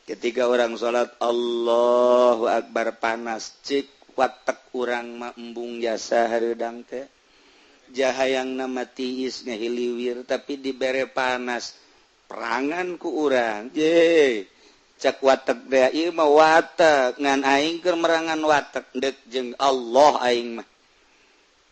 Ketika orang salat Allahu Akbar panas cik watek urang mah embung jasa hareudang teh. Jahayangna mah tiis ngahiliwir tapi dibere panas. Perangan ku urang. Ye. Cak watek teh ieu mah watek ngan aing keur merangan watek deuk jeung Allah aing mah.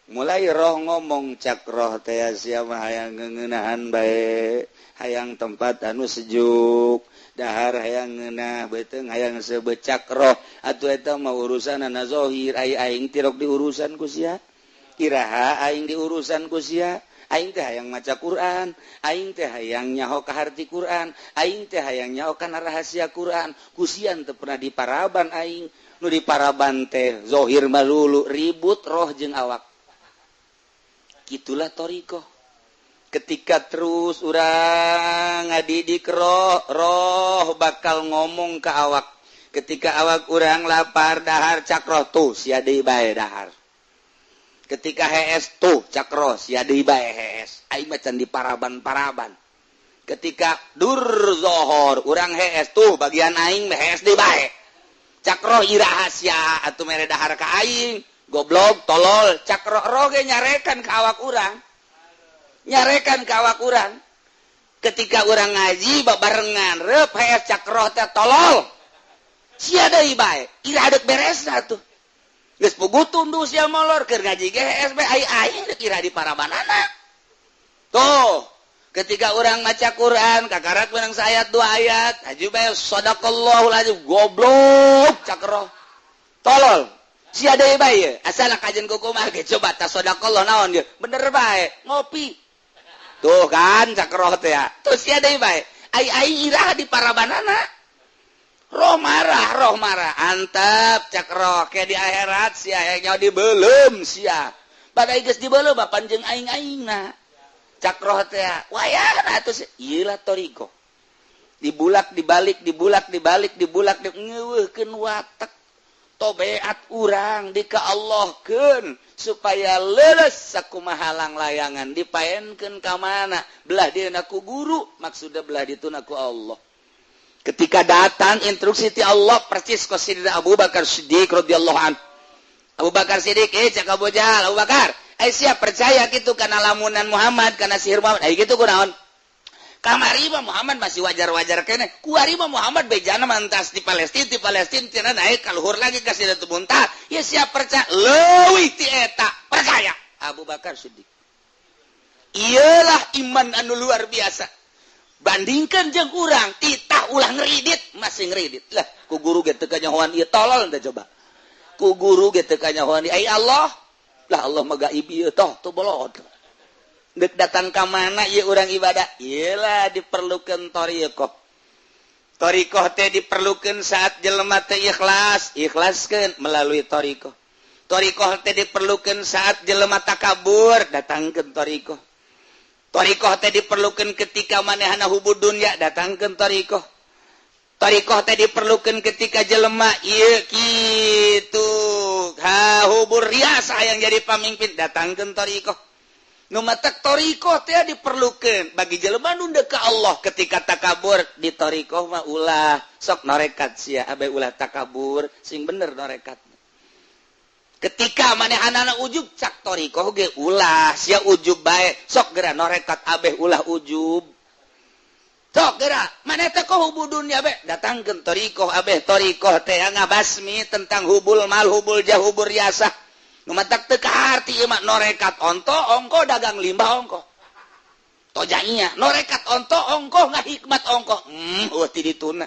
Mulai roh ngomong cak roh teh sia mah hayang ngeunahan bae, hayang tempat anu sejuk, dahar hayang ngeunah beuteung hayang sebecak roh atuh eta mah urusanna zahir aing tirok di urusan ku sia kiraha aing di urusan ku sia aing teh hayang maca Quran aing teh hayang nyaho ka harti Quran aing teh hayang nyaho kana rahasia Quran ku sia teu pernah diparaban aing nu diparaban teh zahir malulu ribut roh jeung awak gitulah thariqah ketika terus urang ngadidik roh bakal ngomong ke awak ketika awak urang lapar dahar cakroh tuh sia deui bae dahar ketika hees tuh cakroh sia deui bae hees aing mah can diparaban-paraban ketika dur zohor urang hees tuh bagian aing mah hees deui bae cakroh iraha sia atuh mere dahar ka aing goblok tolol cakroh roge nyarekan ke awak urang nyarekan ke awak urang ketika urang ngaji babarengan reup hees cakroh teh tolol sia deui bae ira deuk beresna tuh geus puguh tunduh sia molor keur ngaji ge hees bae aing deuk ira diparabanana tuh ketika urang maca Quran kakarak menang sayat 2 ayat haji bae sadaqallahul azim goblok cakroh tolol sia deui bae asal kajen kumaha ge coba ta sadaqallah naon ge bener bae ngopi tuh kan cakroh teh ya tuh sia deui bae ai iraha di parabanana roh marah antep cakroh ke di akhirat sia nya dibeulem sia badai geus dibeulem panjeung aing-aingna cakroh teh ya wayahna atuh ieu lah thariqah dibulak dibalik ngeuweuhkeun watek tobeat urang dikaallahkeun supaya leles sakumaha halang layangan dipaenkeun ka mana belah dieuna ku guru maksudna belah dituna ku Allah ketika datang instruksi ti Allah persis ka Sayyidina Abu Bakar Siddiq radhiyallahu anhu Abu Bakar Siddiq cak Abu Jahal Abu Bakar siap percaya gitu kana lamunan Muhammad kana sihir Muhammad gitu kunaon kamari mah Muhammad masih wajar-wajar kene kuari mah Muhammad bejana mantas di Palestina cenah naik ka luhur lagi ka Sidratul Muntaha ya siap percaya leuwih ti eta percaya Abu Bakar Siddiq iyalah iman anu luar biasa bandingkan jeung urang titah ulah ngridit masih ngridit lah ku guru ge teu kanyahoan ieu tolol teh coba ku guru ge teu kanyahoan ai Allah lah Allah mah gaib ieu tuh bolot dek datang ke mana ya orang ibadah iyalah diperlukan thariqah teh diperlukan saat jelema teh ikhlaskeun melalui thariqah teh diperlukan saat jelema takabur datangkeun thariqah teh diperlukan ketika manehna hubud dunya datangkeun thariqah teh diperlukan ketika jelema ieu kitu hubur riasa yang jadi pamimpin datangkeun thariqah nu matak thariqah teh diperlukeun bagi jelema nu deuk ka Allah ketika takabur di thariqah mah ulah sok norekat sia abe ulah takabur sing bener norekat ketika manehana ujub cak thariqah ge ulah sia ujub bae sok geura norekat abe ulah ujub sok geura maneh teh ka hubul dunya be datangkeun thariqah abe thariqah teh ngabasmi tentang hubul mal hubul jah hubul riasah numatak teu kaharti ieu mah norekat onto ongko dagang limbah ongko tojainya norekat onto ongko ngahikmat ongko ti dituna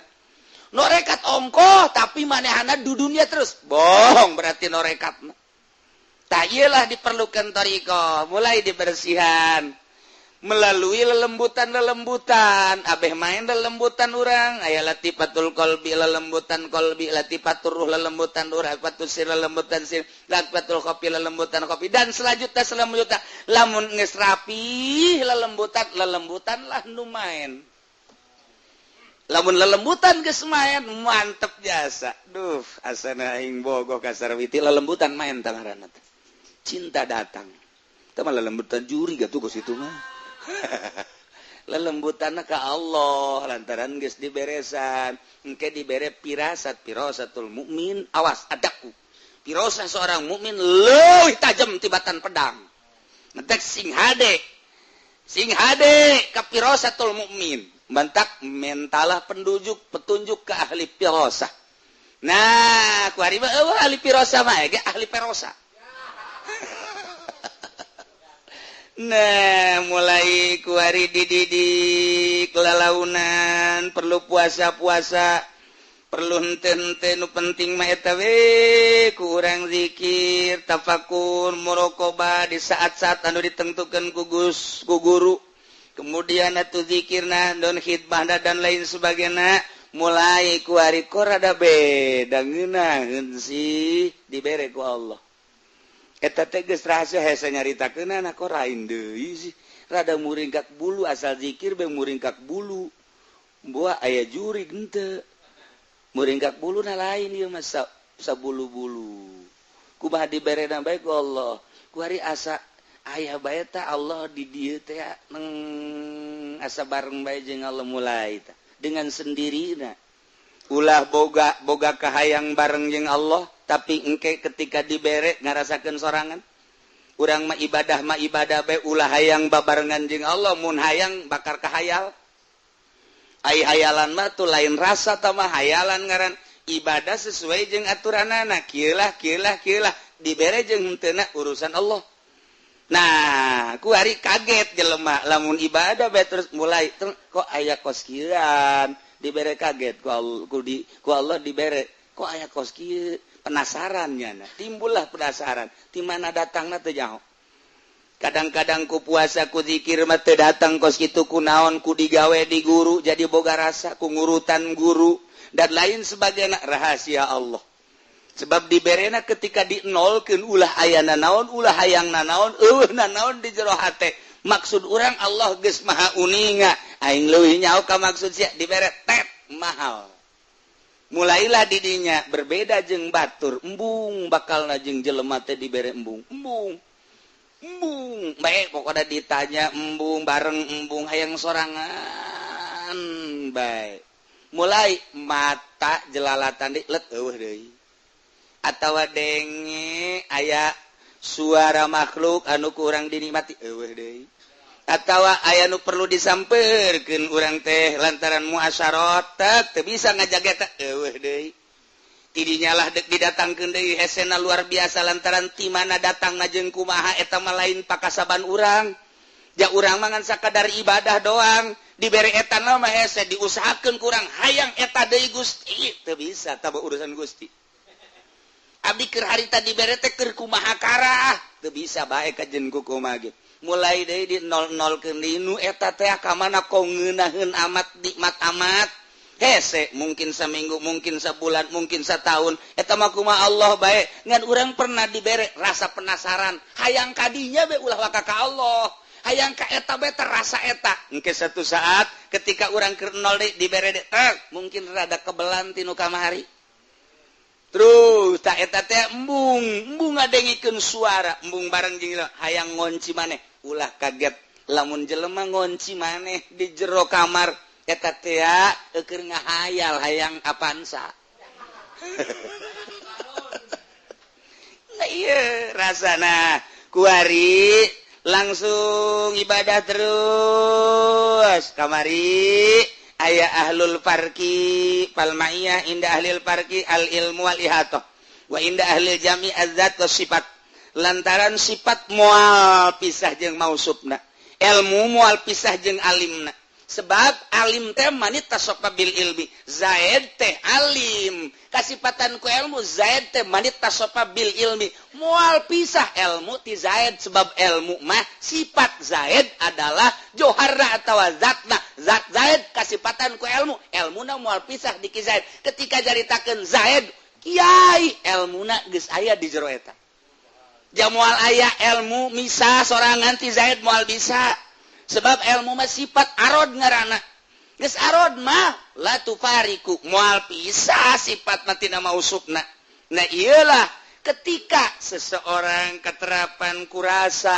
norekat ongko tapi manehana di dunia terus bohong berarti norekatna tah ieulah diperlukan thariqah mulai dibersihan melalui lelembutan abeh main lelembutan urang aya latifatul qalbi lelembutan qalbi latifatur ruh lelembutan ruh latifatul sir lelembutan sir latifatul qafi lelembutan qafi dan selanjutnya lamun geus rapi lelembutan lah nu main lamun lelembutan geus main mantep jasa duh asana aing bogoh ka sarwiti lelembutan main tangaranna cinta datang teh mah lelembutan juri gatuh geus itu mah lelembutanna ka Allah lantaran geus diberesan engke dibere firasatul mukmin awas adaku firasah seorang mukmin leuwih tajam tibatan pedang ngetek sing hade ka firasatul mukmin bantak mentalah petunjuk ke ahli firasah nah ku hari mah ahli firasah mah ge ahli firasah Nah mulai kuari dididik kelalaunan perlu puasa-puasa perlu enten penting maetawe kurang zikir tafakur murokoba di saat-saat anu ditentukan kugus ku guru kemudian atuh zikirna don khidmah dan lain sebagainya mulai kuari korada beda ngeunaheun sih dibere ku Allah eta teh geus rahasia hese nyaritakeunana kok lain deui sih rada muringkak bulu asal zikir be muringkak bulu buah aya juri henteu muringkak buluna lain ieu mah sabulu-bulu kumaha diberena bae ku Allah kuari asa aya bae teh Allah di dieu teh asa bareng bae jeung Allah mulai tah dengan sendirina ulah boga kahayang bareng jeung Allah tapi engke ketika dibere ngarasakeun sorangan urang mah ibadah bae ulah hayang babarengan jeung Allah mun hayang bakar kahayal ai hayalan mah tuh lain rasa tah mah hayalan ngaran ibadah sesuai jeung aturanana kieu lah dibere jeung henteu urusan Allah nah kuari kaget jelema lamun ibadah bae terus mulai kok aya kos kieuan dibere kaget ku Allah dibere kok aya kos kieu penasarannya nah timbullah penasaran di mana datangna teu nyaho kadang-kadang ku puasa ku zikir mah teu datang kos kitu ku naon ku digawe di guru jadi boga rasa ku ngurutan guru dan lain sebagainya rahasia Allah sebab diberena ketika dinolkeun ulah ayana naon ulah hayangna naon eueuhna naon di jero hate maksud urang Allah geus maha uninga aing leuwih nyaho ka maksud sia dibere tet mahal mulailah didinya berbeda jeung batur embung bakalna jeung jelema teh dibere embung bae pokoknya ditanya embung bareng embung hayang sorangan bae mulai mata jelalatan di let eueuh deui atawa denge aya suara makhluk anu kurang dinikmati eueuh deui atawa aya nu perlu disampeurkeun urang teh lantaran muasyarat teu bisa ngajaga eta eueuh deui tidinya lah didatangkeun deui hesena luar biasa lantaran ti mana datangna jeung kumaha eta mah lain pakasaban urang ja urang mah ngan sakadar ibadah doang dibere eta mah hese diusahakeun kurang hayang eta deui Gusti teu bisa taba urusan Gusti abdi keur harita dibere teh keur kumaha karah teu bisa bae kajen ku kumaha ge mulai deui di nol-nolkeun deui nu eta teh ka mana kau ngeunaheun amat nikmat amat hese mungkin seminggu mungkin sebulan mungkin setahun eta mah kumaha Allah bae ngan urang pernah dibere rasa penasaran hayang kadinya be ulah waka ka Allah hayang ka eta bae terasa eta engke satu saat ketika urang keur nol deui dibere de mungkin rada kebelan tinu kamari terus tak eta teh embung ngadengikeun suara embung bareng jeung hayang ngonci maneh ulah kaget lamun jelema ngonci maneh di jero kamar eta teh keur ngahayal hayang apansa nah ieu rasana kuari langsung ibadah terus kamari aya ahlul farqi fal ma'iyah inda ahlil farqi al ilmu wal ihatah wa inda ahlil jami' az-zat was sifat lantaran sifat moal pisah jeung mausufna ilmu moal pisah jeung alimna sebab alim teh manit tasofa bil ilmi zaid teh alim kasifatan ku ilmu zaid teh manit tasofa bil ilmi moal pisah ilmu ti zaid sebab ilmu mah sifat zaid adalah joharna atawa zatna zat zaid kasifatan ku ilmuna moal pisah di ki zaid ketika jaritakeun zaid kiai ilmuna geus aya di jero eta jamual aya ilmu misa sorangan ti zaid moal bisa sebab ilmu mah sifat arod ngaranna geus arod mah la tufariku moal pisah sifat mah tina mausufna nah iyalah ketika seseorang keterapan kurasa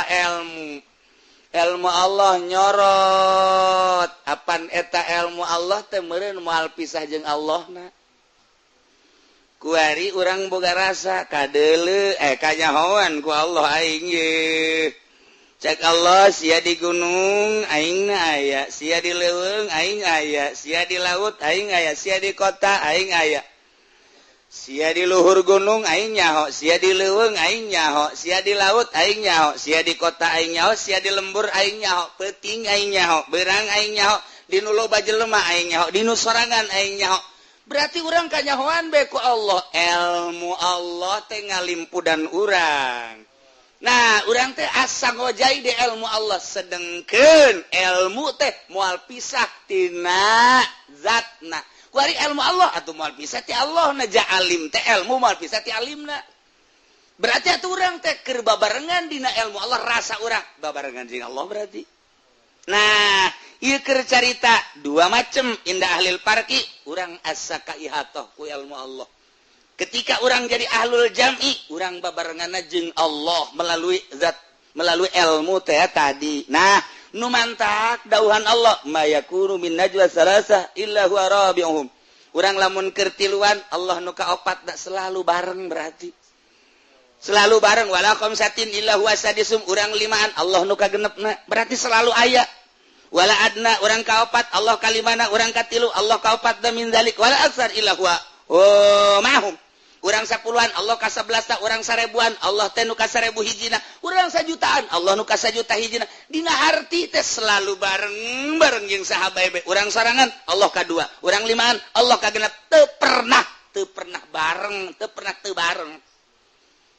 ilmu Allah nyorot apan eta ilmu Allah teh meureun moal pisah jeung Allahna kuari urang boga rasa kadeuleu kanyahoan ku Allah aing ye cek Allah sia di gunung aingna aya sia di leuweung aing aya sia di laut aing aya sia di kota aing aya sia di luhur gunung aing nyaho, sia di leuweung aing nyaho, sia di laut aing nyaho, sia di kota aing nyaho, sia di lembur aing nyaho, peuting aing nyaho, beurang aing nyaho, di nu loba jelema aing nyaho, di nu sorangan aing nyaho. Berarti urang kanyahoan bae ku Allah. Ilmu Allah teh ngalimpudan urang. Nah, urang teh asa ngojai di ilmu Allah, sedengkeun ilmu teh moal pisah tina zatna. Kuari ilmu Allah atuh moal pisah ti Allah na ja alim teh ilmu moal pisah ti alimna. Berarti atuh urang teh keur babarengan dina ilmu Allah rasa urang babarengan jeung Allah berarti. Nah, ieu keur carita dua macem indah ahlil parki urang asa ka ihatoh ku ilmu Allah. Ketika urang jadi ahlul jam'i, urang babarenganna jeung Allah melalui zat melalui ilmu teh tadi. Nah, nu mantak dauhan Allah mayakunu min najwa salasa illa huwa rabi'uhum. Urang lamun keur tiluan Allah nu kaopat da selalu bareng berarti. Selalu bareng wala khamsatin illa huwa sadisum urang limaan Allah nu kagenepna berarti selalu aya. Wala adna urang kaopat Allah kalimana urang katilu Allah kaopat da min zalik wala aksar illa huwa mahum. Urang 10-an Allah ka 11 urang 1000-an Allah teh nu ka 1000 hijina urang 1 jutaan Allah nu ka 1 juta hijina dina harti teh selalu bareng jeung sahabat be urang sorangan Allah ka 2 urang 5-an Allah ka 6 teu pernah bareng teu bareng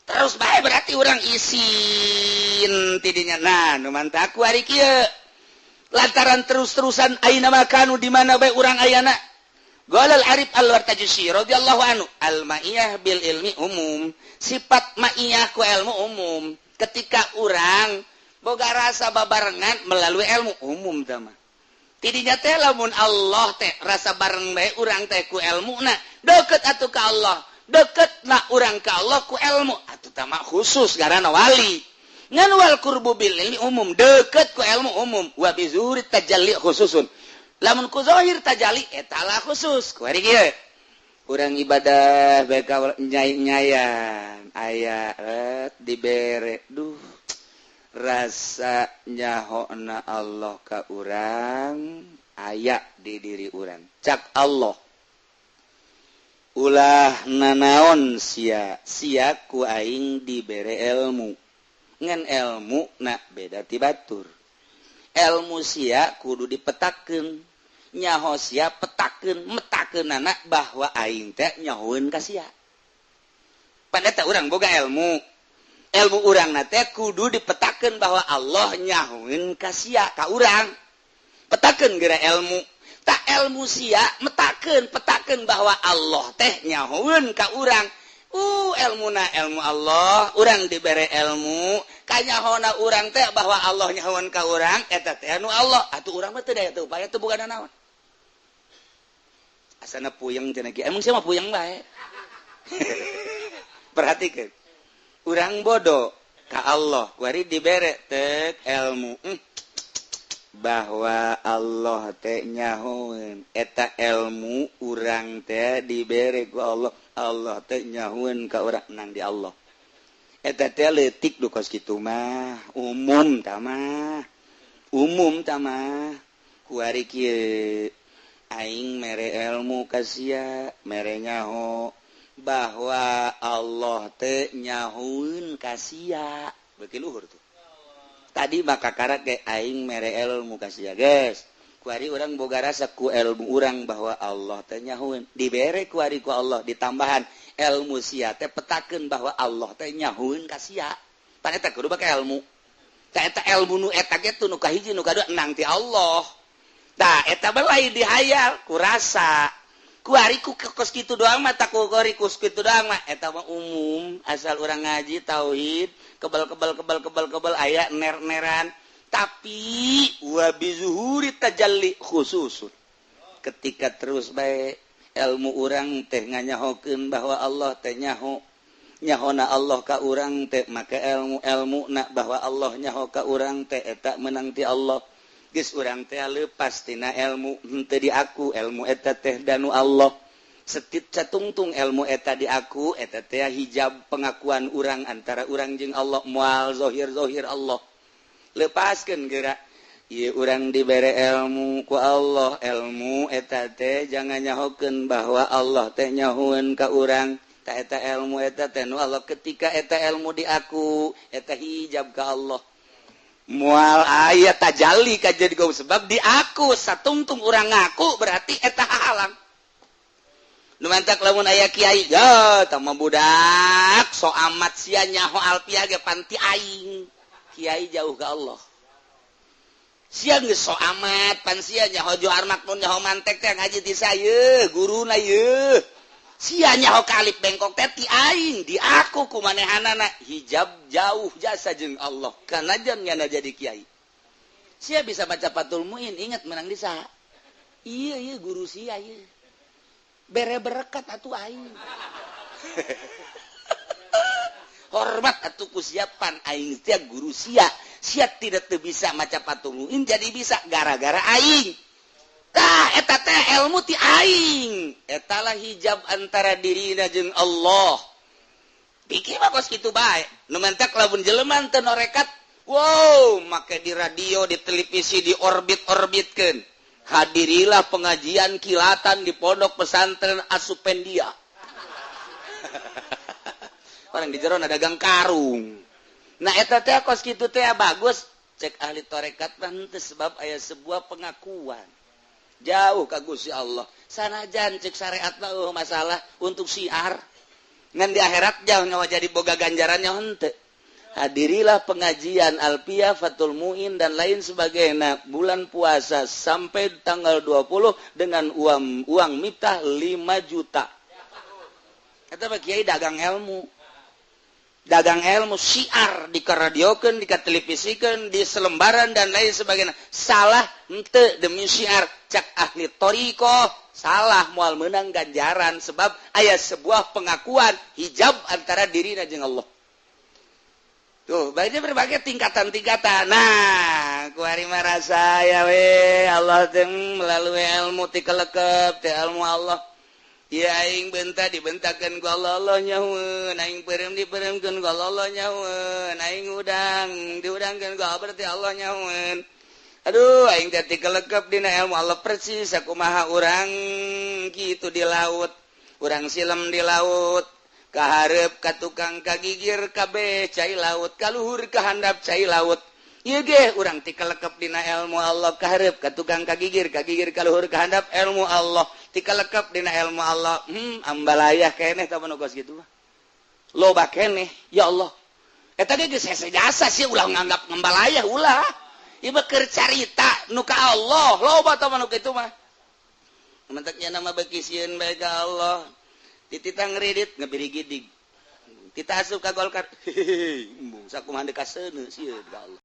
terus bae berarti urang isin tidinya. Nah nu mantap ku ari kieu lantaran terus-terusan aina makanu di mana bae urang ayana. Qala al-Arif al-Wartajusi radhiyallahu anhu al-ma'iyah bil ilmi umum. Sifat ma'iyah ku ilmu umum. Ketika urang boga rasa babarengan melalui ilmu umum teh mah. Tidinya teh lamun Allah teh rasa bareng bae urang teh ku ilmuna, deukeut atuh ka Allah. Deuketna urang ka Allah ku ilmu. Atuh teh mah khusus garana wali. Ngan wal qurbu bil ilmi umum, deukeut ku ilmu umum wa bi zuhuri tajalli khususun. Lamun ku zahir tajalli eta lah khusus. Kuari kieu. Urang ibadah bae ka nyai-nyayan aya dibere. Duh. Rasa nyahona Allah ka urang aya di diri urang. Cak Allah. Ulah nanaon sia ku aing dibere ilmu. Ngan ilmu na beda ti batur. Ilmu sia kudu dipetakeun. Nyaho sia petakeun metakeunana bahwa aing teh nyahoeun ka sia. Pada teh urang boga ilmu. Ilmu urang na teh kudu dipetakeun bahwa Allah nyahoeun ka sia ka urang. Petakeun geura ilmu. Tak ilmu sia petakeun bahwa Allah teh nyahoeun ka urang. Ilmuna ilmu Allah, urang dibere ilmu, kanyahona urang teh bahwa Allah nyahoeun ka urang, eta teh anu Allah. Atuh urang mah teu daya teu upaya teu boga nanaon. Asana puyeng cenah kieu. Emang sia mah puyeng bae. Perhatikeun. Urang bodoh ka Allah, kuari dibere teu ilmu. Bahwa Allah teh nyahoeun eta ilmu urang teh dibere ku Allah. Allah teh nyahoeun ka urang nang di Allah. Eta teh leutik duka kitu mah umum tah mah. Umum tah mah. Kuari kieu aing mere ilmu ka sia, mere nyaho bahwa Allah teh nyahoeun ka sia. Beuki luhur tuh. Tadi maka karak ge aing mere ilmu ka sia, geus. Kuari urang boga rasa ku ilmu urang bahwa Allah teh nyahoeun. Dibere kuari ku Allah ditambahan ilmu sia teh petakeun bahwa Allah teh nyahoeun ka sia. Pan eta kudu bake ilmu. Tah eta ilmu nu eta ge tu nu kahiji nu kadua enang ti Allah. Tah eta bae dihayal ku rasa. Kuari ku kos kitu doang mah tak ku kuari kus kitu doang mah eta mah umum asal urang ngaji tauhid kebal aya ner-neran. Tapi wa bizuhuri tajalli khususun. Ketika terus bae ilmu urang teh nganyahokeun bahwa Allah teh nyahona Allah ka urang teh maka ilmu-ilmuna bahwa Allah nyaho ka urang teh eta menang ti Allah. Geus urang teh leupas tina ilmu henteu di aku, ilmu eta teh danu Allah. Setit catungtung ilmu eta di aku, eta teh hijab pengakuan urang antara urang jeung Allah moal zahir-zahir Allah. Lepaskeun geura orang dibere ilmu ku Allah ilmu eta teh jangan nyahokeun bahwa Allah teh nyahoeun ka urang ta eta ilmu eta teh nu Allah ketika eta ilmu di aku eta hijab ka Allah mual aya tajalli ka jadi gau sebab di aku satungtung urang ngaku berarti eta halang nu mantak lamun aya kiai ya tah budak so amat sia nyaho alpiah ge panti aing kiai jauh ka Allah siang geus so amat pan sia nyaho Johar Makmun nyaho mantek teh ngaji ti saya guruna ye sia nyaho kalip bengkok teh ti aing di aku kumanehanana hijab jauh jasa jeung Allah kana jan nyana jadi kiai sia bisa baca Fathul Muin ingat menang di saha ieu guru sia ieu bere berkat atuh aing hormat atuh kusiapan aing teh guru sia tidak bisa maca Fathul Muin jadi bisa gara-gara aing tah eta teh ilmu ti aing eta lah hijab antara dirina jeung Allah pikir bagos kitu bae nu mentek lamun jelema teu norekat wow make di radio di televisi di orbitkeun hadirilah pengajian kilatan di pondok pesantren Asupendia orang di jero dagang karung. Nah eta teh kos kitu teh bagus cek ahli tarekat mah henteu sebab aya sebuah pengakuan jauh ka Gusti Allah sanajan cek syariat mah masalah untuk syiar ngan di akhirat jauh nyawa jadi boga ganjarannya henteu hadirilah pengajian alfiah Fathul Muin dan lain sebagainya bulan puasa sampai tanggal 20 dengan uang mitah 5 juta eta mah kiai dagang ilmu syiar dikaradiokeun dikatelevisikeun di selembaran dan lain sebagainya salah henteu demi syiar cak ahli thariqah salah moal meunang ganjaran sebab aya sebuah pengakuan hijab antara dirina jeung Allah tuh banyak berbagai tingkatan-tingkatan nah kuari marasa ya we Allah teh melalui ilmu ti kelekep teh ilmu Allah ya aing benta dibentakeun ku Allah nyahoeun aing peureum dipereumkeun ku Allah nyahoeun aing udang diudangkeun ku berarti Allah nyahoeun aduh aing teh tikelekep dina ilmu Allah persis sakumaha urang kitu di laut urang silem di laut kahareup ka tukang kagigir kabeh cai laut kaluhur ka handap cai laut ieu ge urang tikelekep dina ilmu Allah kahareup ka tukang kagigir kaluhur ka handap ilmu Allah tikelekep dina ilmu Allah ambalayah keneh tah nu kos kitu mah loba keneh ya Allah eta ge geus hese jasa sih ulah nganggap ngambalayah ulah ieu mah keur carita nu ka Allah loba tah nu kitu mah menteknya nama beuki sieun bae ka Allah tititang ngredit ngabiri gidig kita asup ka Golkar embung sakumaha deuk ka seuneu sieun ka Allah